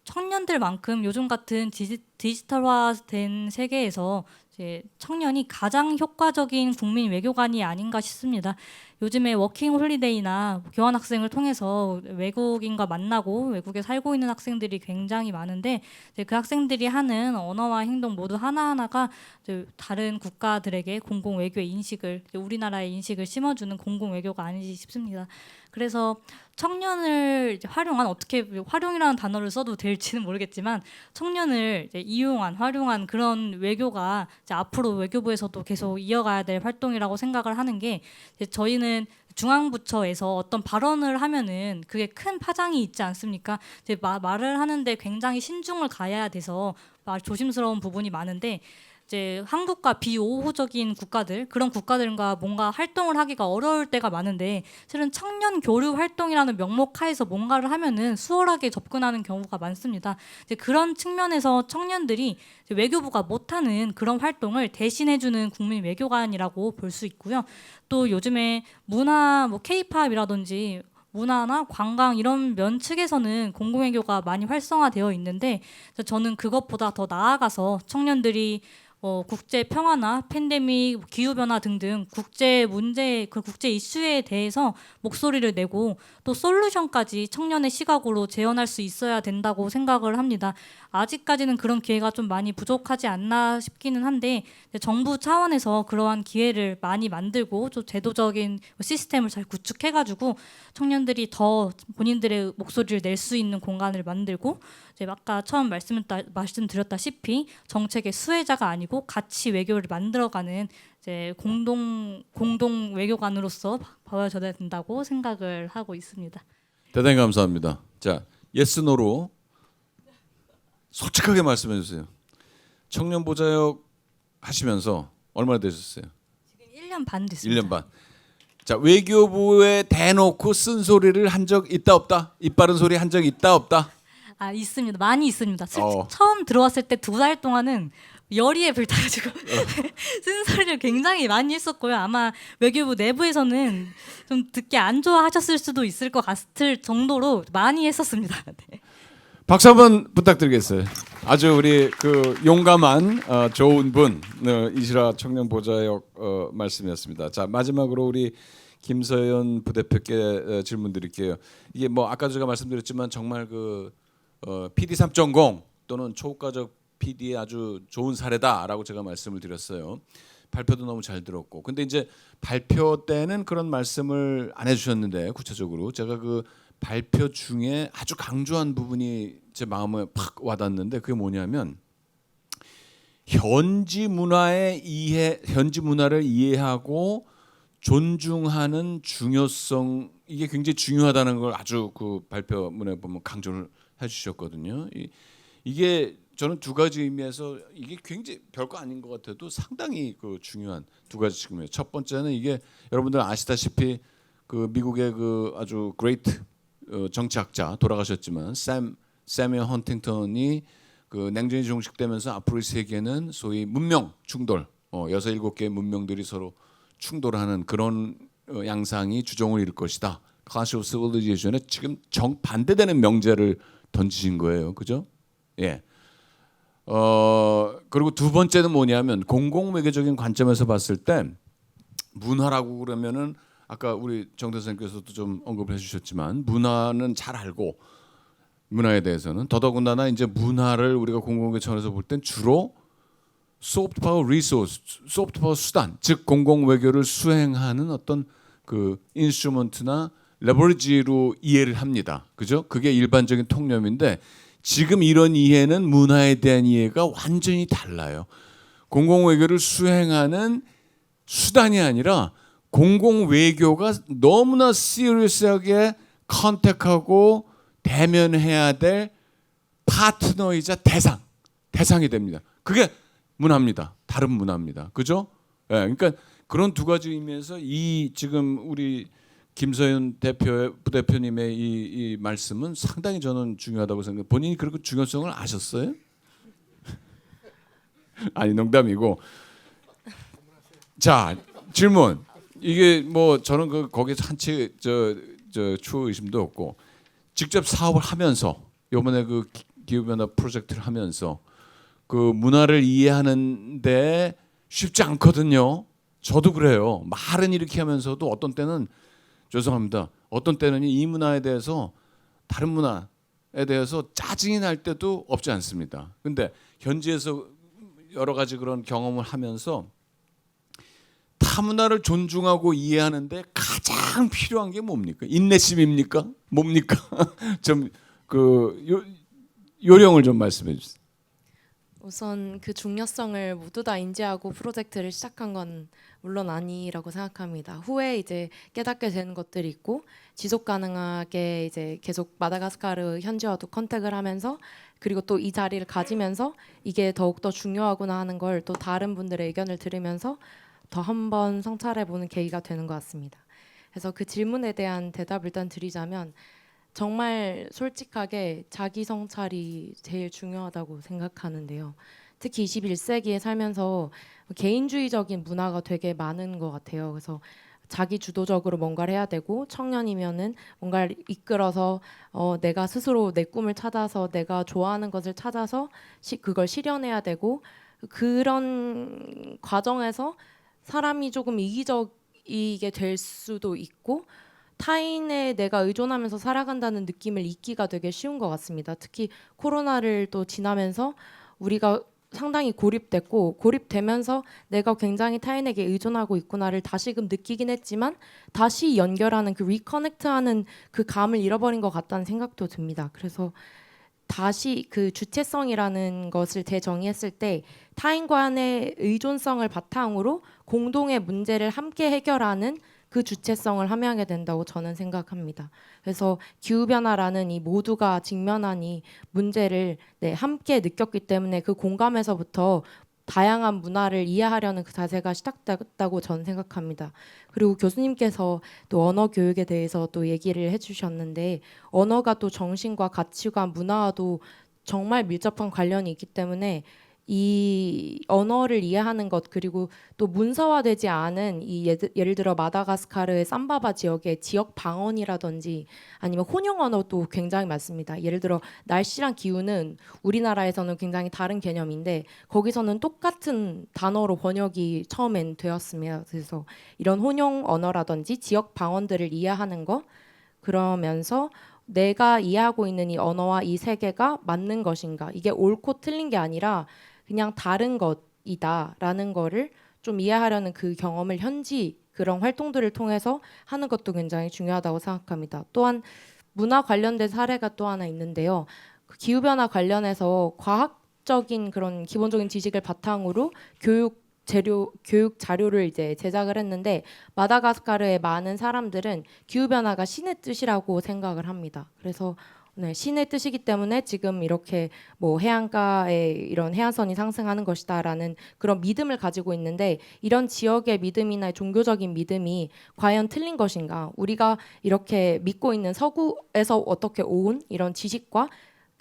청년들만큼 요즘 같은 디지털화된 세계에서 이제 청년이 가장 효과적인 국민 외교관이 아닌가 싶습니다. 요즘에 워킹 홀리데이나 교환 학생을 통해서 외국인과 만나고 외국에 살고 있는 학생들이 굉장히 많은데 이제 그 학생들이 하는 언어와 행동 모두 하나하나가 이제 다른 국가들에게 공공 외교의 인식을 이제 우리나라의 인식을 심어주는 공공 외교가 아니지 싶습니다. 그래서 청년을 이제 활용한 어떻게 활용이라는 단어를 써도 될지는 모르겠지만 청년을 이제 이용한 활용한 그런 외교가 이제 앞으로 외교부에서도 계속 이어가야 될 활동이라고 생각을 하는 게 이제 저희는 중앙부처에서 어떤 발언을 하면은 그게 큰 파장이 있지 않습니까? 이제 말을 하는데 굉장히 신중을 가해야 돼서 조심스러운 부분이 많은데 이제 한국과 비오호적인 국가들 그런 국가들과 뭔가 활동을 하기가 어려울 때가 많은데 실은 청년 교류 활동이라는 명목 하에서 뭔가를 하면은 수월하게 접근하는 경우가 많습니다. 이제 그런 측면에서 청년들이 이제 외교부가 못하는 그런 활동을 대신해주는 국민 외교관이라고 볼 수 있고요. 또 요즘에 문화 뭐 K-팝이라든지 문화나 관광 이런 면 측에서는 공공외교가 많이 활성화되어 있는데 저는 그것보다 더 나아가서 청년들이 국제 평화나 팬데믹, 기후 변화 등등 국제 문제, 그 국제 이슈에 대해서 목소리를 내고 또 솔루션까지 청년의 시각으로 재현할 수 있어야 된다고 생각을 합니다. 아직까지는 그런 기회가 좀 많이 부족하지 않나 싶기는 한데 정부 차원에서 그러한 기회를 많이 만들고 좀 제도적인 시스템을 잘 구축해가지고 청년들이 더 본인들의 목소리를 낼 수 있는 공간을 만들고 이제 아까 처음 말씀드렸다시피 정책의 수혜자가 아니고 같이 외교를 만들어가는 이제 공동 외교관으로서 보여줘야 된다고 생각을 하고 있습니다. 대단히 감사합니다. 자, 예스 노로 솔직하게 말씀해 주세요. 청년 보좌역 하시면서 얼마나 되셨어요? 지금 1년 반 됐습니다. 1년 반. 자, 외교부에 대놓고 쓴소리를 한 적 있다 없다? 입 바른 소리 한 적 있다 없다? 있습니다. 많이 있습니다. 처음 들어왔을 때 2달 동안은 열의에 불타가지고 쓴소리를 굉장히 많이 했었고요. 아마 외교부 내부에서는 좀 듣기 안 좋아하셨을 수도 있을 것 같을 정도로 많이 했었습니다. 네. 박수 한번 부탁드리겠어요. 아주 우리 그 용감한 좋은 분 이시라 청년 보좌역 말씀이었습니다. 자, 마지막으로 우리 김서연 부대표께 질문 드릴게요. 이게 뭐 아까 제가 말씀드렸지만 정말 그 PD 3.0 또는 초국가적 PD의 아주 좋은 사례다라고 제가 말씀을 드렸어요. 발표도 너무 잘 들었고, 근데 이제 발표 때는 그런 말씀을 안 해주셨는데 구체적으로 제가 그 발표 중에 아주 강조한 부분이 제 마음에 팍 와닿는데 그게 뭐냐면 현지 문화를 이해하고 존중하는 중요성, 이게 굉장히 중요하다는 걸 아주 그 발표문에 보면 강조를 해주셨거든요. 이게 저는 두 가지 의미에서 이게 굉장히 별거 아닌 것 같아도 상당히 그 중요한 두 가지 측면이에요. 첫 번째는 이게 여러분들 아시다시피 그 미국의 그 아주 그레이트 정치학자 돌아가셨지만 세뮤얼 헌팅턴이 그 냉전이 종식되면서 앞으로의 세계는 소위 문명 충돌, 6-7개의 문명들이 서로 충돌하는 그런 양상이 주종을 이룰 것이다. Clash of Civilization에 지금 정반대되는 명제를 던지신 거예요, 그죠? 예. 그리고 두 번째는 뭐냐면 공공외교적인 관점에서 봤을 때 문화라고 그러면은 아까 우리 정대 선생님께서도 좀 언급을 해주셨지만 문화는 잘 알고 문화에 대해서는 더더군다나 이제 문화를 우리가 공공외교 차원에서 볼 땐 주로 소프트 파워 리소스, 소프트 파워 수단, 즉 공공외교를 수행하는 어떤 그 인스트루먼트나 레버리지로 이해를 합니다. 그죠? 그게 일반적인 통념인데 지금 이런 이해는 문화에 대한 이해가 완전히 달라요. 공공외교를 수행하는 수단이 아니라 공공외교가 너무나 시리어스하게 컨택하고 대면해야 될 파트너이자 대상이 됩니다. 그게 문화입니다. 다른 문화입니다. 그죠? 예, 그러니까 그런 두 가지 의미에서 이 지금 우리 김서연 부대표님의 이 말씀은 상당히 저는 중요하다고 생각해요. 본인이 그렇게 중요성을 아셨어요? 아니 농담이고. 자, 질문. 이게 뭐 저는 그 거기서 한치 저 추후 의심도 없고 직접 사업을 하면서 이번에 그 기후변화 프로젝트를 하면서 그 문화를 이해하는데 쉽지 않거든요. 저도 그래요. 말은 이렇게 하면서도 어떤 때는 죄송합니다. 어떤 때는 이 문화에 대해서 다른 문화에 대해서 짜증이 날 때도 없지 않습니다. 근데 현지에서 여러 가지 그런 경험을 하면서 타 문화를 존중하고 이해하는데 가장 필요한 게 뭡니까? 인내심입니까? 뭡니까? 좀 그 요령을 좀 말씀해 주세요. 우선 그 중요성을 모두 다 인지하고 프로젝트를 시작한 건 물론 아니라고 생각합니다. 후에 이제 깨닫게 되는 것들이 있고 지속 가능하게 이제 계속 마다가스카르 현지와도 컨택을 하면서 그리고 또 이 자리를 가지면서 이게 더욱더 중요하구나 하는 걸 또 다른 분들의 의견을 들으면서 더 한 번 성찰해 보는 계기가 되는 것 같습니다. 그래서 그 질문에 대한 대답을 일단 드리자면 정말 솔직하게 자기 성찰이 제일 중요하다고 생각하는데요. 특히 21세기에 살면서 개인주의적인 문화가 되게 많은 것 같아요. 그래서 자기 주도적으로 뭔가를 해야 되고 청년이면은 뭔가를 이끌어서 내가 스스로 내 꿈을 찾아서 내가 좋아하는 것을 찾아서 그걸 실현해야 되고 그런 과정에서 사람이 조금 이기적이게 될 수도 있고 타인에 내가 의존하면서 살아간다는 느낌을 잊기가 되게 쉬운 것 같습니다. 특히 코로나를 또 지나면서 우리가 상당히 고립되면서 내가 굉장히 타인에게 의존하고 있구나를 다시금 느끼긴 했지만 다시 연결하는 그 리커넥트하는 그 감을 잃어버린 것 같다는 생각도 듭니다. 그래서 다시 그 주체성이라는 것을 재정의했을 때 타인 간의 의존성을 바탕으로 공동의 문제를 함께 해결하는 그 주체성을 함양하게 된다고 저는 생각합니다. 그래서 기후변화라는 이 모두가 직면한 이 문제를 함께 느꼈기 때문에 그 공감에서부터 다양한 문화를 이해하려는 그 자세가 시작됐다고 저는 생각합니다. 그리고 교수님께서 또 언어 교육에 대해서 또 얘기를 해주셨는데 언어가 또 정신과 가치관, 문화와도 정말 밀접한 관련이 있기 때문에 이 언어를 이해하는 것 그리고 또 문서화되지 않은 이 예를 들어 마다가스카르의 삼바바 지역의 지역 방언이라든지 아니면 혼용 언어도 굉장히 많습니다. 예를 들어 날씨랑 기후는 우리나라에서는 굉장히 다른 개념인데 거기서는 똑같은 단어로 번역이 처음엔 되었습니다. 그래서 이런 혼용 언어라든지 지역 방언들을 이해하는 것 그러면서 내가 이해하고 있는 이 언어와 이 세계가 맞는 것인가 이게 옳고 틀린 게 아니라 그냥 다른 것이다라는 거를 좀 이해하려는 그 경험을 현지 그런 활동들을 통해서 하는 것도 굉장히 중요하다고 생각합니다. 또한 문화 관련된 사례가 또 하나 있는데요. 그 기후변화 관련해서 과학적인 그런 기본적인 지식을 바탕으로 교육 자료를 이제 제작을 했는데 마다가스카르의 많은 사람들은 기후변화가 신의 뜻이라고 생각을 합니다. 그래서 신의 뜻이기 때문에 지금 이렇게 뭐 해안가에 이런 해안선이 상승하는 것이다라는 그런 믿음을 가지고 있는데 이런 지역의 믿음이나 종교적인 믿음이 과연 틀린 것인가? 우리가 이렇게 믿고 있는 서구에서 어떻게 온 이런 지식과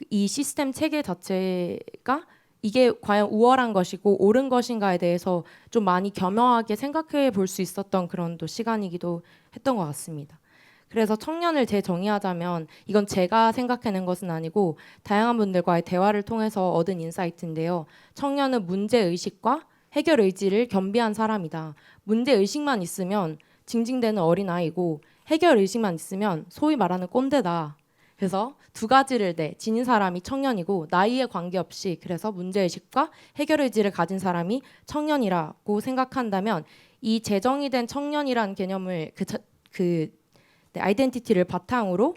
이 시스템 체계 자체가 이게 과연 우월한 것이고 옳은 것인가에 대해서 좀 많이 겸허하게 생각해 볼 수 있었던 그런 또 시간이기도 했던 것 같습니다. 그래서 청년을 재정의하자면 이건 제가 생각해낸 것은 아니고 다양한 분들과의 대화를 통해서 얻은 인사이트인데요. 청년은 문제의식과 해결 의지를 겸비한 사람이다. 문제의식만 있으면 징징대는 어린아이고 해결 의식만 있으면 소위 말하는 꼰대다. 그래서 두 가지를 지닌 사람이 청년이고 나이에 관계없이 그래서 문제의식과 해결 의지를 가진 사람이 청년이라고 생각한다면 이 재정의된 청년이라는 개념을 아이덴티티를 바탕으로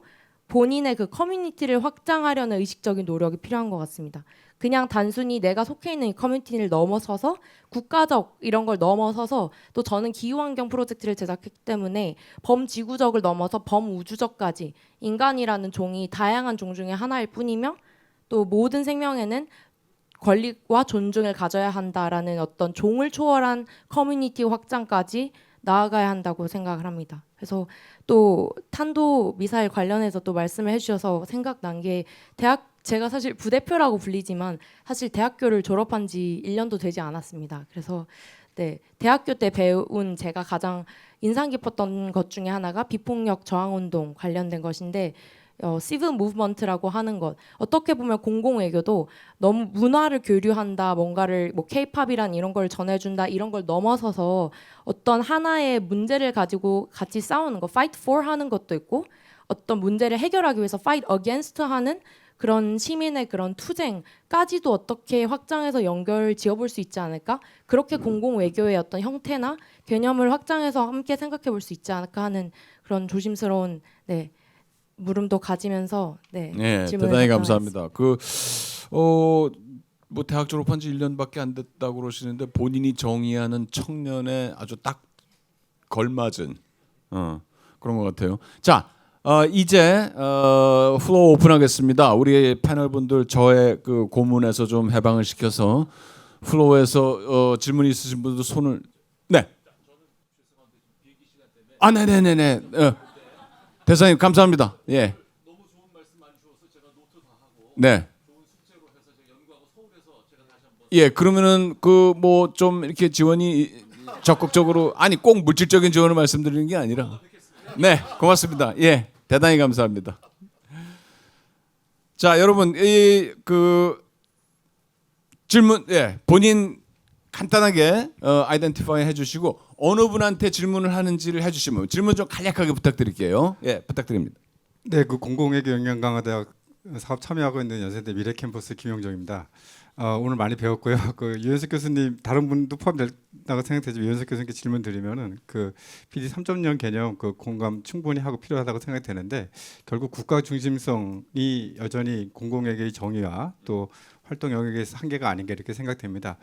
본인의 그 커뮤니티를 확장하려는 의식적인 노력이 필요한 것 같습니다. 그냥 단순히 내가 속해 있는 이 커뮤니티를 넘어서서 국가적 이런 걸 넘어서서 또 저는 기후환경 프로젝트를 제작했기 때문에 범지구적을 넘어서 범우주적까지 인간이라는 종이 다양한 종 중에 하나일 뿐이며 또 모든 생명에는 권리와 존중을 가져야 한다라는 어떤 종을 초월한 커뮤니티 확장까지 나아가야 한다고 생각을 합니다. 그래서 또 탄도 미사일 관련해서 또 말씀을 해주셔서 생각난 게 제가 사실 부대표라고 불리지만 사실 대학교를 졸업한 지 1년도 되지 않았습니다. 그래서 대학교 때 배운 제가 가장 인상 깊었던 것 중에 하나가 비폭력 저항운동 관련된 것인데 시브 무브먼트라고 하는 것. 어떻게 보면 공공외교도 너무 문화를 교류한다, 뭔가를 뭐 K-팝이란 이런 걸 전해준다 이런 걸 넘어서서 어떤 하나의 문제를 가지고 같이 싸우는 거, fight for 하는 것도 있고 어떤 문제를 해결하기 위해서 fight against 하는 그런 시민의 그런 투쟁까지도 어떻게 확장해서 연결 지어볼 수 있지 않을까? 그렇게 공공외교의 어떤 형태나 개념을 확장해서 함께 생각해볼 수 있지 않을까 하는 그런 조심스러운 네, 물음도 가지면서 네, 네, 질문을 대단히 답변하겠습니다. 감사합니다. 뭐 대학 졸업한 지 1년밖에 안 됐다고 그러시는데 본인이 정의하는 청년에 아주 딱 걸맞은 그런 것 같아요. 자, 이제 플로어 오픈하겠습니다. 우리 패널분들 저의 그 고문에서 좀 해방을 시켜서 플로어에서 질문 있으신 분들 손을 네. 아, 네네네네. 대사님 감사합니다. 예. 너무 좋은 말씀 많이 주셔서 제가 노트 다 하고. 네. 좋은 숙제로 해서 제가 연구하고 서울에서 제가 다시 한번. 예, 그러면은 그 뭐 좀 이렇게 지원이 적극적으로 아니 꼭 물질적인 지원을 말씀드리는 게 아니라. 네, 고맙습니다. 예, 대단히 감사합니다. 자, 여러분 이 그 질문 본인 간단하게 아이덴티파이 해주시고 어느 분한테 질문을 하는지를 해주시면 질문 좀 간략하게 부탁드릴게요. 예, 부탁드립니다. 네, 그 공공외교 영양 강화 대학 사업 참여하고 있는 연세대 미래 캠퍼스 김용정입니다. 오늘 많이 배웠고요. 그 유현석 교수님 다른 분도 포함된다고 생각되지만 유현석 교수님께 질문 드리면은 그 PD 3.0 개념 그 공감 충분히 하고 필요하다고 생각되는데 결국 국가 중심성이 여전히 공공외교의 정의와 또 활동 영역의 한계가 아닌가 이렇게 생각됩니다.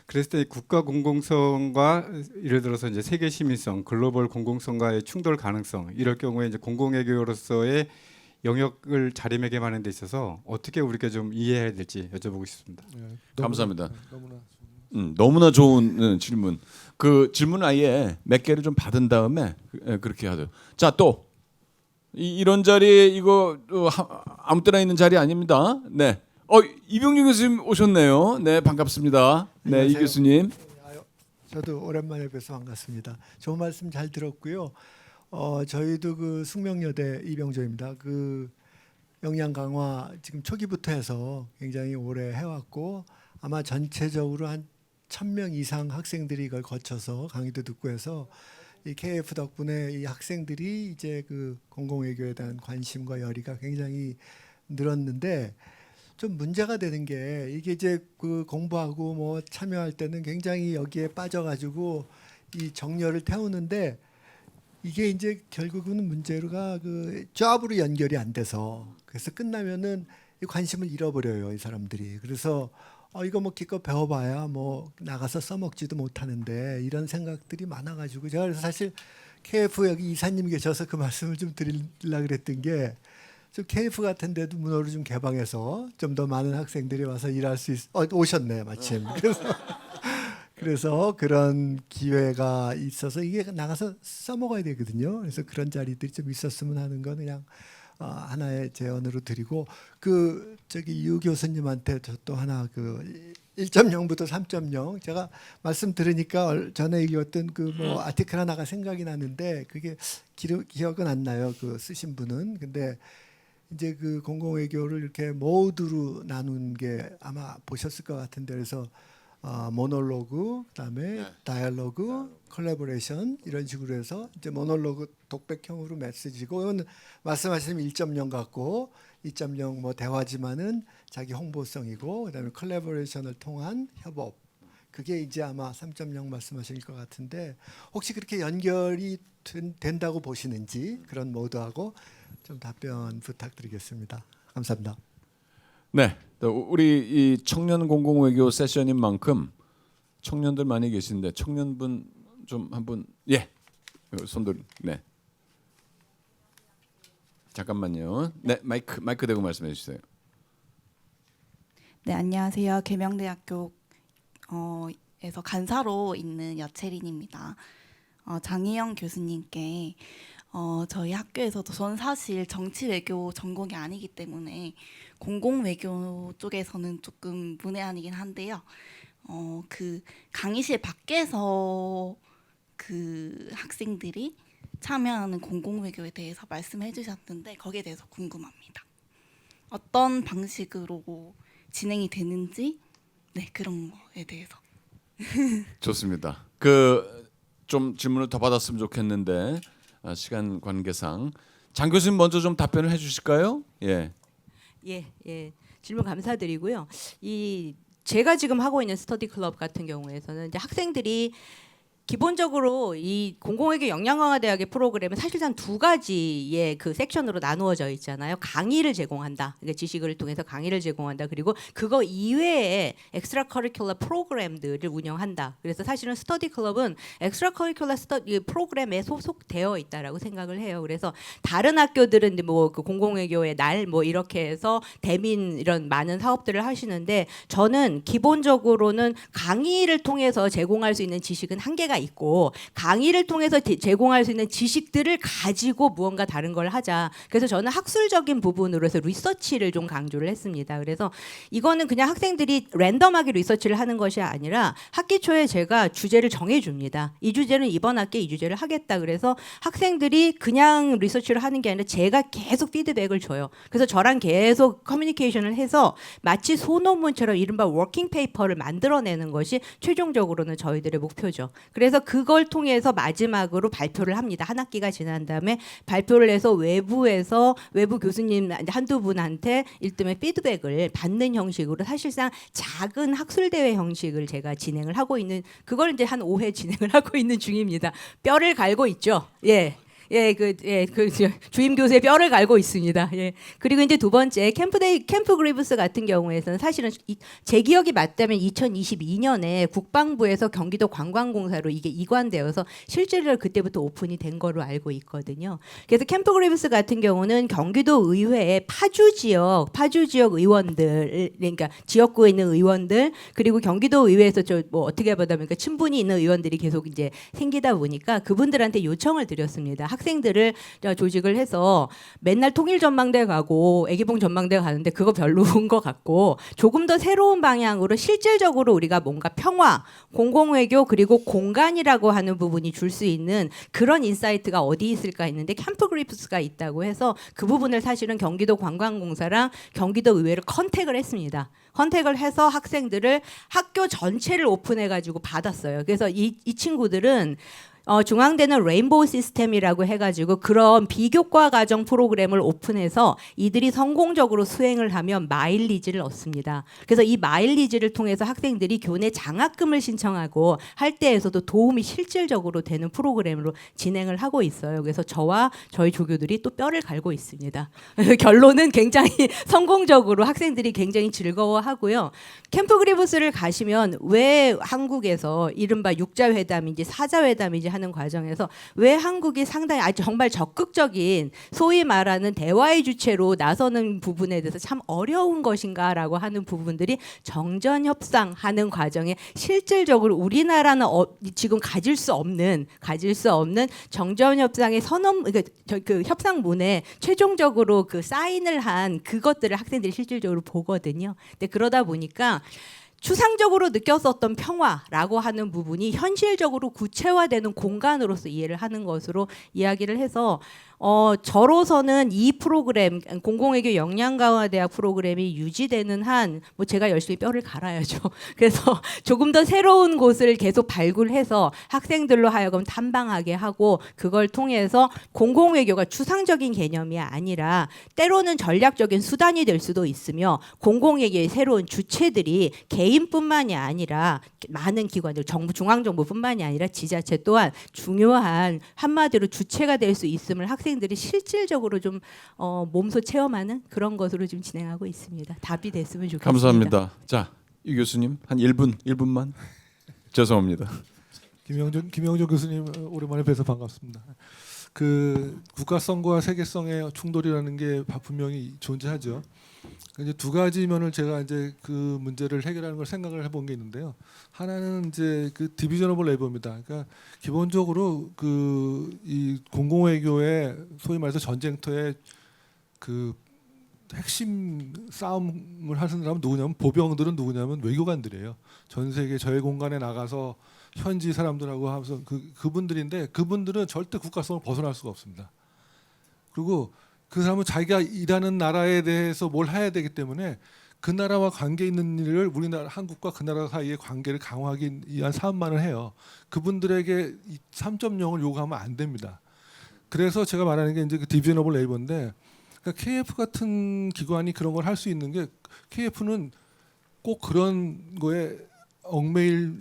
그랬을 때 국가 공공성과 예를 들어서 이제 세계 시민성, 글로벌 공공성과의 충돌 가능성 이럴 경우에 이제 공공외교로서의 영역을 자리매김하는 데 있어서 어떻게 우리가 좀 이해해야 될지 여쭤보고 싶습니다. 감사합니다. 너무나 너무나 좋은 질문. 그 질문 아예 몇 개를 좀 받은 다음에 그렇게 하죠. 자, 또 이런 자리 이거 아무 때나 있는 자리 아닙니다. 네. 이병준 교수님 오셨네요. 네, 반갑습니다. 네, 안녕하세요. 이 교수님. 저도 오랜만에 뵈서 반갑습니다. 좋은 말씀 잘 들었고요. 저희도 그 숙명여대 이병조입니다. 그 역량 강화 지금 초기부터 해서 굉장히 오래 해왔고 아마 전체적으로 한 1,000명 이상 학생들이 이걸 거쳐서 강의도 듣고 해서 이 KF 덕분에 이 학생들이 이제 그 공공외교에 대한 관심과 열의가 굉장히 늘었는데 좀 문제가 되는 게 이게 이제 그 공부하고 뭐 참여할 때는 굉장히 여기에 빠져가지고 이 정열을 태우는데 이게 이제 결국은 문제가 그 잡으로 연결이 안 돼서 그래서 끝나면은 이 관심을 잃어버려요 이 사람들이. 그래서 이거 뭐 기껏 배워봐야 뭐 나가서 써먹지도 못하는데 이런 생각들이 많아가지고 제가 그래서 사실 KF 여기 이사님 계셔서 그 말씀을 좀 드리려고 그랬던 게 좀 KF 같은 데도 문호를 좀 개방해서 좀 더 많은 학생들이 와서 일할 수 오셨네 마침. 그래서 그런 기회가 있어서 이게 나가서 써먹어야 되거든요. 그래서 그런 자리들이 좀 있었으면 하는 건 그냥 하나의 제언으로 드리고 그 저기 유 교수님한테 저 또 하나 그 1.0부터 3.0 제가 말씀 들으니까 전에 읽었던 그 뭐 아티클 하나가 생각이 나는데 그게 기억은 안 나요. 그 쓰신 분은. 근데 이제 그 공공외교를 이렇게 모두로 나눈 게 아마 보셨을 것 같은데 그래서 모놀로그 그다음에 다이얼로그 콜라보레이션 이런 식으로 해서 이제 모놀로그 독백형으로 메시지고 이건 말씀하신 1.0 같고 2.0 뭐 대화지만은 자기 홍보성이고 그다음에 콜라보레이션을 통한 협업 그게 이제 아마 3.0 말씀하실 것 같은데 혹시 그렇게 연결이 된다고 보시는지 그런 모드하고 좀 답변 부탁드리겠습니다. 감사합니다. 네, 우리 이 청년 공공외교 세션인 만큼 청년들 많이 계신데 청년분 좀 한분 손들 네 잠깐만요. 네 마이크 대고 말씀해 주세요. 네, 안녕하세요. 계명대학교 에서 간사로 있는 여채린입니다. 장희영 교수님께 저희 학교에서도 저는 사실 정치 외교 전공이 아니기 때문에 공공 외교 쪽에서는 조금 문외한이긴 한데요. 그 강의실 밖에서 그 학생들이 참여하는 공공외교에 대해서 말씀해 주셨는데 거기에 대해서 궁금합니다. 어떤 방식으로 진행이 되는지 네 그런 거에 대해서. 좋습니다. 그 좀 질문을 더 받았으면 좋겠는데 시간 관계상 장 교수님 먼저 좀 답변을 해주실까요? 예. 예. 질문 감사드리고요. 이 제가 지금 하고 있는 스터디 클럽 같은 경우에서는 이제 학생들이 기본적으로 이 공공외교 역량강화대학의 프로그램은 사실상 두 가지의 그 섹션으로 나누어져 있잖아요. 강의를 제공한다. 그러니까 지식을 통해서 강의를 제공한다. 그리고 그거 이외에 엑스트라 커리큘러 프로그램들을 운영한다. 그래서 사실은 스터디 클럽은 엑스트라 커리큘러 스터디 프로그램에 소속되어 있다라고 생각을 해요. 그래서 다른 학교들은 뭐 그 공공외교의 날 뭐 이렇게 해서 대민 이런 많은 사업들을 하시는데 저는 기본적으로는 강의를 통해서 제공할 수 있는 지식은 한계가 있고 강의를 통해서 제공할 수 있는 지식들을 가지고 무언가 다른 걸 하자. 그래서 저는 학술적인 부분으로서 리서치를 좀 강조를 했습니다. 그래서 이거는 그냥 학생들이 랜덤하게 리서치를 하는 것이 아니라 학기 초에 제가 주제를 정해줍니다. 이 주제는 이번 학기에 이 주제를 하겠다. 그래서 학생들이 그냥 리서치를 하는 게 아니라 제가 계속 피드백을 줘요. 그래서 저랑 계속 커뮤니케이션을 해서 마치 소논문처럼 이른바 워킹 페이퍼를 만들어내는 것이 최종적으로는 저희들의 목표죠. 그래서 그걸 통해서 마지막으로 발표를 합니다. 한 학기가 지난 다음에 발표를 해서 외부에서 외부 교수님 한두 분한테 일종의 피드백을 받는 형식으로 사실상 작은 학술대회 형식을 제가 진행을 하고 있는 그걸 이제 한 5회 진행을 하고 있는 중입니다. 뼈를 갈고 있죠. 주임 교수의 뼈를 갈고 있습니다. 예. 그리고 이제 두 번째 캠프 그리브스 같은 경우에는 사실은 제 기억이 맞다면 2022년에 국방부에서 경기도 관광공사로 이게 이관되어서 실제로 그때부터 오픈이 된 거로 알고 있거든요. 그래서 캠프 그리브스 같은 경우는 경기도 의회의 파주 지역 의원들 그러니까 지역구에 있는 의원들 그리고 경기도 의회에서 뭐 어떻게 보다 보니까 친분이 있는 의원들이 계속 이제 생기다 보니까 그분들한테 요청을 드렸습니다. 학생들을 조직을 해서 맨날 통일 전망대 가고 애기봉 전망대 가는데 그거 별로인 것 같고 조금 더 새로운 방향으로 실질적으로 우리가 뭔가 평화, 공공외교 그리고 공간이라고 하는 부분이 줄 수 있는 그런 인사이트가 어디 있을까 했는데 캠프 그리프스가 있다고 해서 그 부분을 사실은 경기도 관광공사랑 경기도 의회를 컨택을 했습니다. 컨택을 해서 학생들을 학교 전체를 오픈해가지고 받았어요. 그래서 이 친구들은 중앙대는 레인보우 시스템이라고 해가지고 그런 비교과 과정 프로그램을 오픈해서 이들이 성공적으로 수행을 하면 마일리지를 얻습니다. 그래서 이 마일리지를 통해서 학생들이 교내 장학금을 신청하고 할 때에서도 도움이 실질적으로 되는 프로그램으로 진행을 하고 있어요. 그래서 저와 저희 조교들이 또 뼈를 갈고 있습니다. 결론은 굉장히 성공적으로 학생들이 굉장히 즐거워하고요. 캠프 그리브스를 가시면 왜 한국에서 이른바 육자회담인지 사자회담인지 하는 과정에서 왜 한국이 상당히 정말 적극적인 소위 말하는 대화의 주체로 나서는 부분에 대해서 참 어려운 것인가라고 하는 부분들이 정전 협상하는 과정에 실질적으로 우리나라는 지금 가질 수 없는 정전 협상의 그 협상문에 최종적으로 그 사인을 한 그것들을 학생들이 실질적으로 보거든요. 근데 그러다 보니까 추상적으로 느꼈었던 평화라고 하는 부분이 현실적으로 구체화되는 공간으로서 이해를 하는 것으로 이야기를 해서 저로서는 이 프로그램 공공외교 역량강화대학 프로그램이 유지되는 한 뭐 제가 열심히 뼈를 갈아야죠. 그래서 조금 더 새로운 곳을 계속 발굴해서 학생들로 하여금 탐방하게 하고 그걸 통해서 공공외교가 추상적인 개념이 아니라 때로는 전략적인 수단이 될 수도 있으며 공공외교의 새로운 주체들이 개인뿐만이 아니라 많은 기관들 중앙정부뿐만이 아니라 지자체 또한 중요한 한마디로 주체가 될 수 있음을 학생들이 실질적으로 좀 몸소 체험하는 그런 것으로 좀 진행하고 있습니다. 답이 됐으면 좋겠습니다. 감사합니다. 자, 이 교수님 한 1분만 죄송합니다. 김영준 교수님 오랜만에 뵈서 반갑습니다. 그 국가성과 세계성의 충돌이라는 게 분명히 존재하죠. 이제 두 가지 면을 제가 이제 그 문제를 해결하는 걸 생각을 해본 게 있는데요. 하나는 이제 그 디비전 오브 레이버입니다. 그러니까 기본적으로 그 이 공공외교의 소위 말해서 전쟁터의 그 핵심 싸움을 하는 사람은 누구냐면 보병들은 누구냐면 외교관들이에요. 전 세계 저해 공간에 나가서 현지 사람들하고 하면서 그분들인데 그분들은 절대 국가성을 벗어날 수가 없습니다. 그리고 그 사람은 자기가 일하는 나라에 대해서 뭘 해야 되기 때문에 그 나라와 관계 있는 일을 우리나라 한국과 그 나라 사이의 관계를 강화하기 위한 사업만을 해요. 그분들에게 3.0을 요구하면 안 됩니다. 그래서 제가 말하는 게 이제 그 디비전 오브 레이버인데 그러니까 KF 같은 기관이 그런 걸 할 수 있는 게 KF는 꼭 그런 거에 얽매일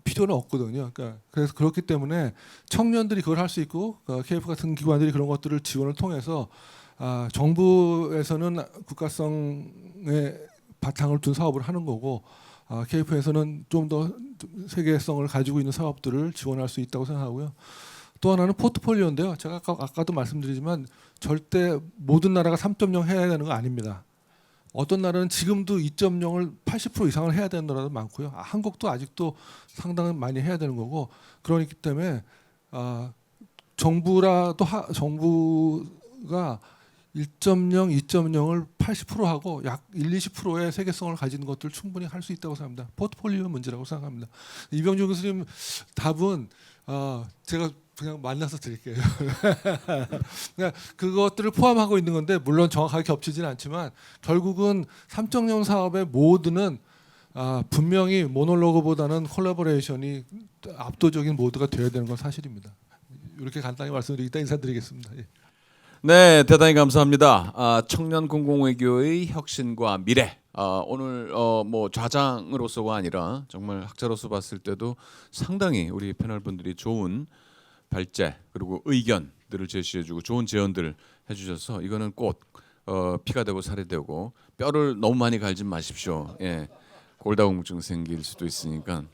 필요는 없거든요. 그러니까 그래서 그렇기 때문에 청년들이 그걸 할 수 있고 KF 같은 기관들이 그런 것들을 지원을 통해서 정부에서는 국가성의 바탕을 둔 사업을 하는 거고 KF에서는 좀 더 세계성을 가지고 있는 사업들을 지원할 수 있다고 생각하고요. 또 하나는 포트폴리오인데요. 제가 아까도 말씀드리지만 절대 모든 나라가 3.0 해야 되는 거 아닙니다. 어떤 나라는 지금도 2.0을 80% 이상을 해야 되는 나라도 많고요. 한국도 아직도 상당히 많이 해야 되는 거고 그러기 때문에 정부가 1.0, 2.0을 80%하고 약 1-20%의 세계성을 가진 것들 충분히 할 수 있다고 생각합니다. 포트폴리오 문제라고 생각합니다. 이병준 교수님 답은 제가 그냥 만나서 드릴게요. 그러니까 그것들을 포함하고 있는 건데 물론 정확하게 겹치지는 않지만 결국은 3.0 사업의 모드는 분명히 모놀로그보다는 콜라보레이션이 압도적인 모드가 되어야 되는 건 사실입니다. 이렇게 간단히 말씀드리겠다 인사드리겠습니다. 예. 네, 대단히 감사합니다. 청년 공공외교의 혁신과 미래. 오늘 뭐 좌장으로서가 아니라 정말 학자로서 봤을 때도 상당히 우리 패널 분들이 좋은 발제 그리고 의견들을 제시해주고 좋은 제언들을 해주셔서 이거는 꼭 피가 되고 살이 되고 뼈를 너무 많이 갈지 마십시오. 예, 골다공증 생길 수도 있으니까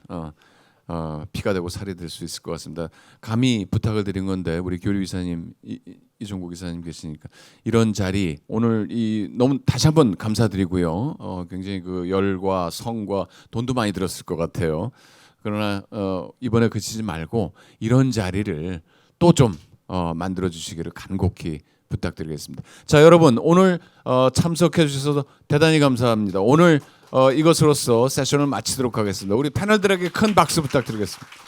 피가 되고 살이 될 수 있을 것 같습니다. 감히 부탁을 드린 건데 우리 교류 이사님 이종국 이사님 계시니까 이런 자리 오늘 너무 다시 한번 감사드리고요. 굉장히 그 열과 성과 돈도 많이 들었을 것 같아요. 그러나 이번에 그치지 말고 이런 자리를 또 좀 만들어 주시기를 간곡히 부탁드리겠습니다. 자, 여러분 오늘 참석해 주셔서 대단히 감사합니다. 오늘 이것으로써 세션을 마치도록 하겠습니다. 우리 패널들에게 큰 박수 부탁드리겠습니다.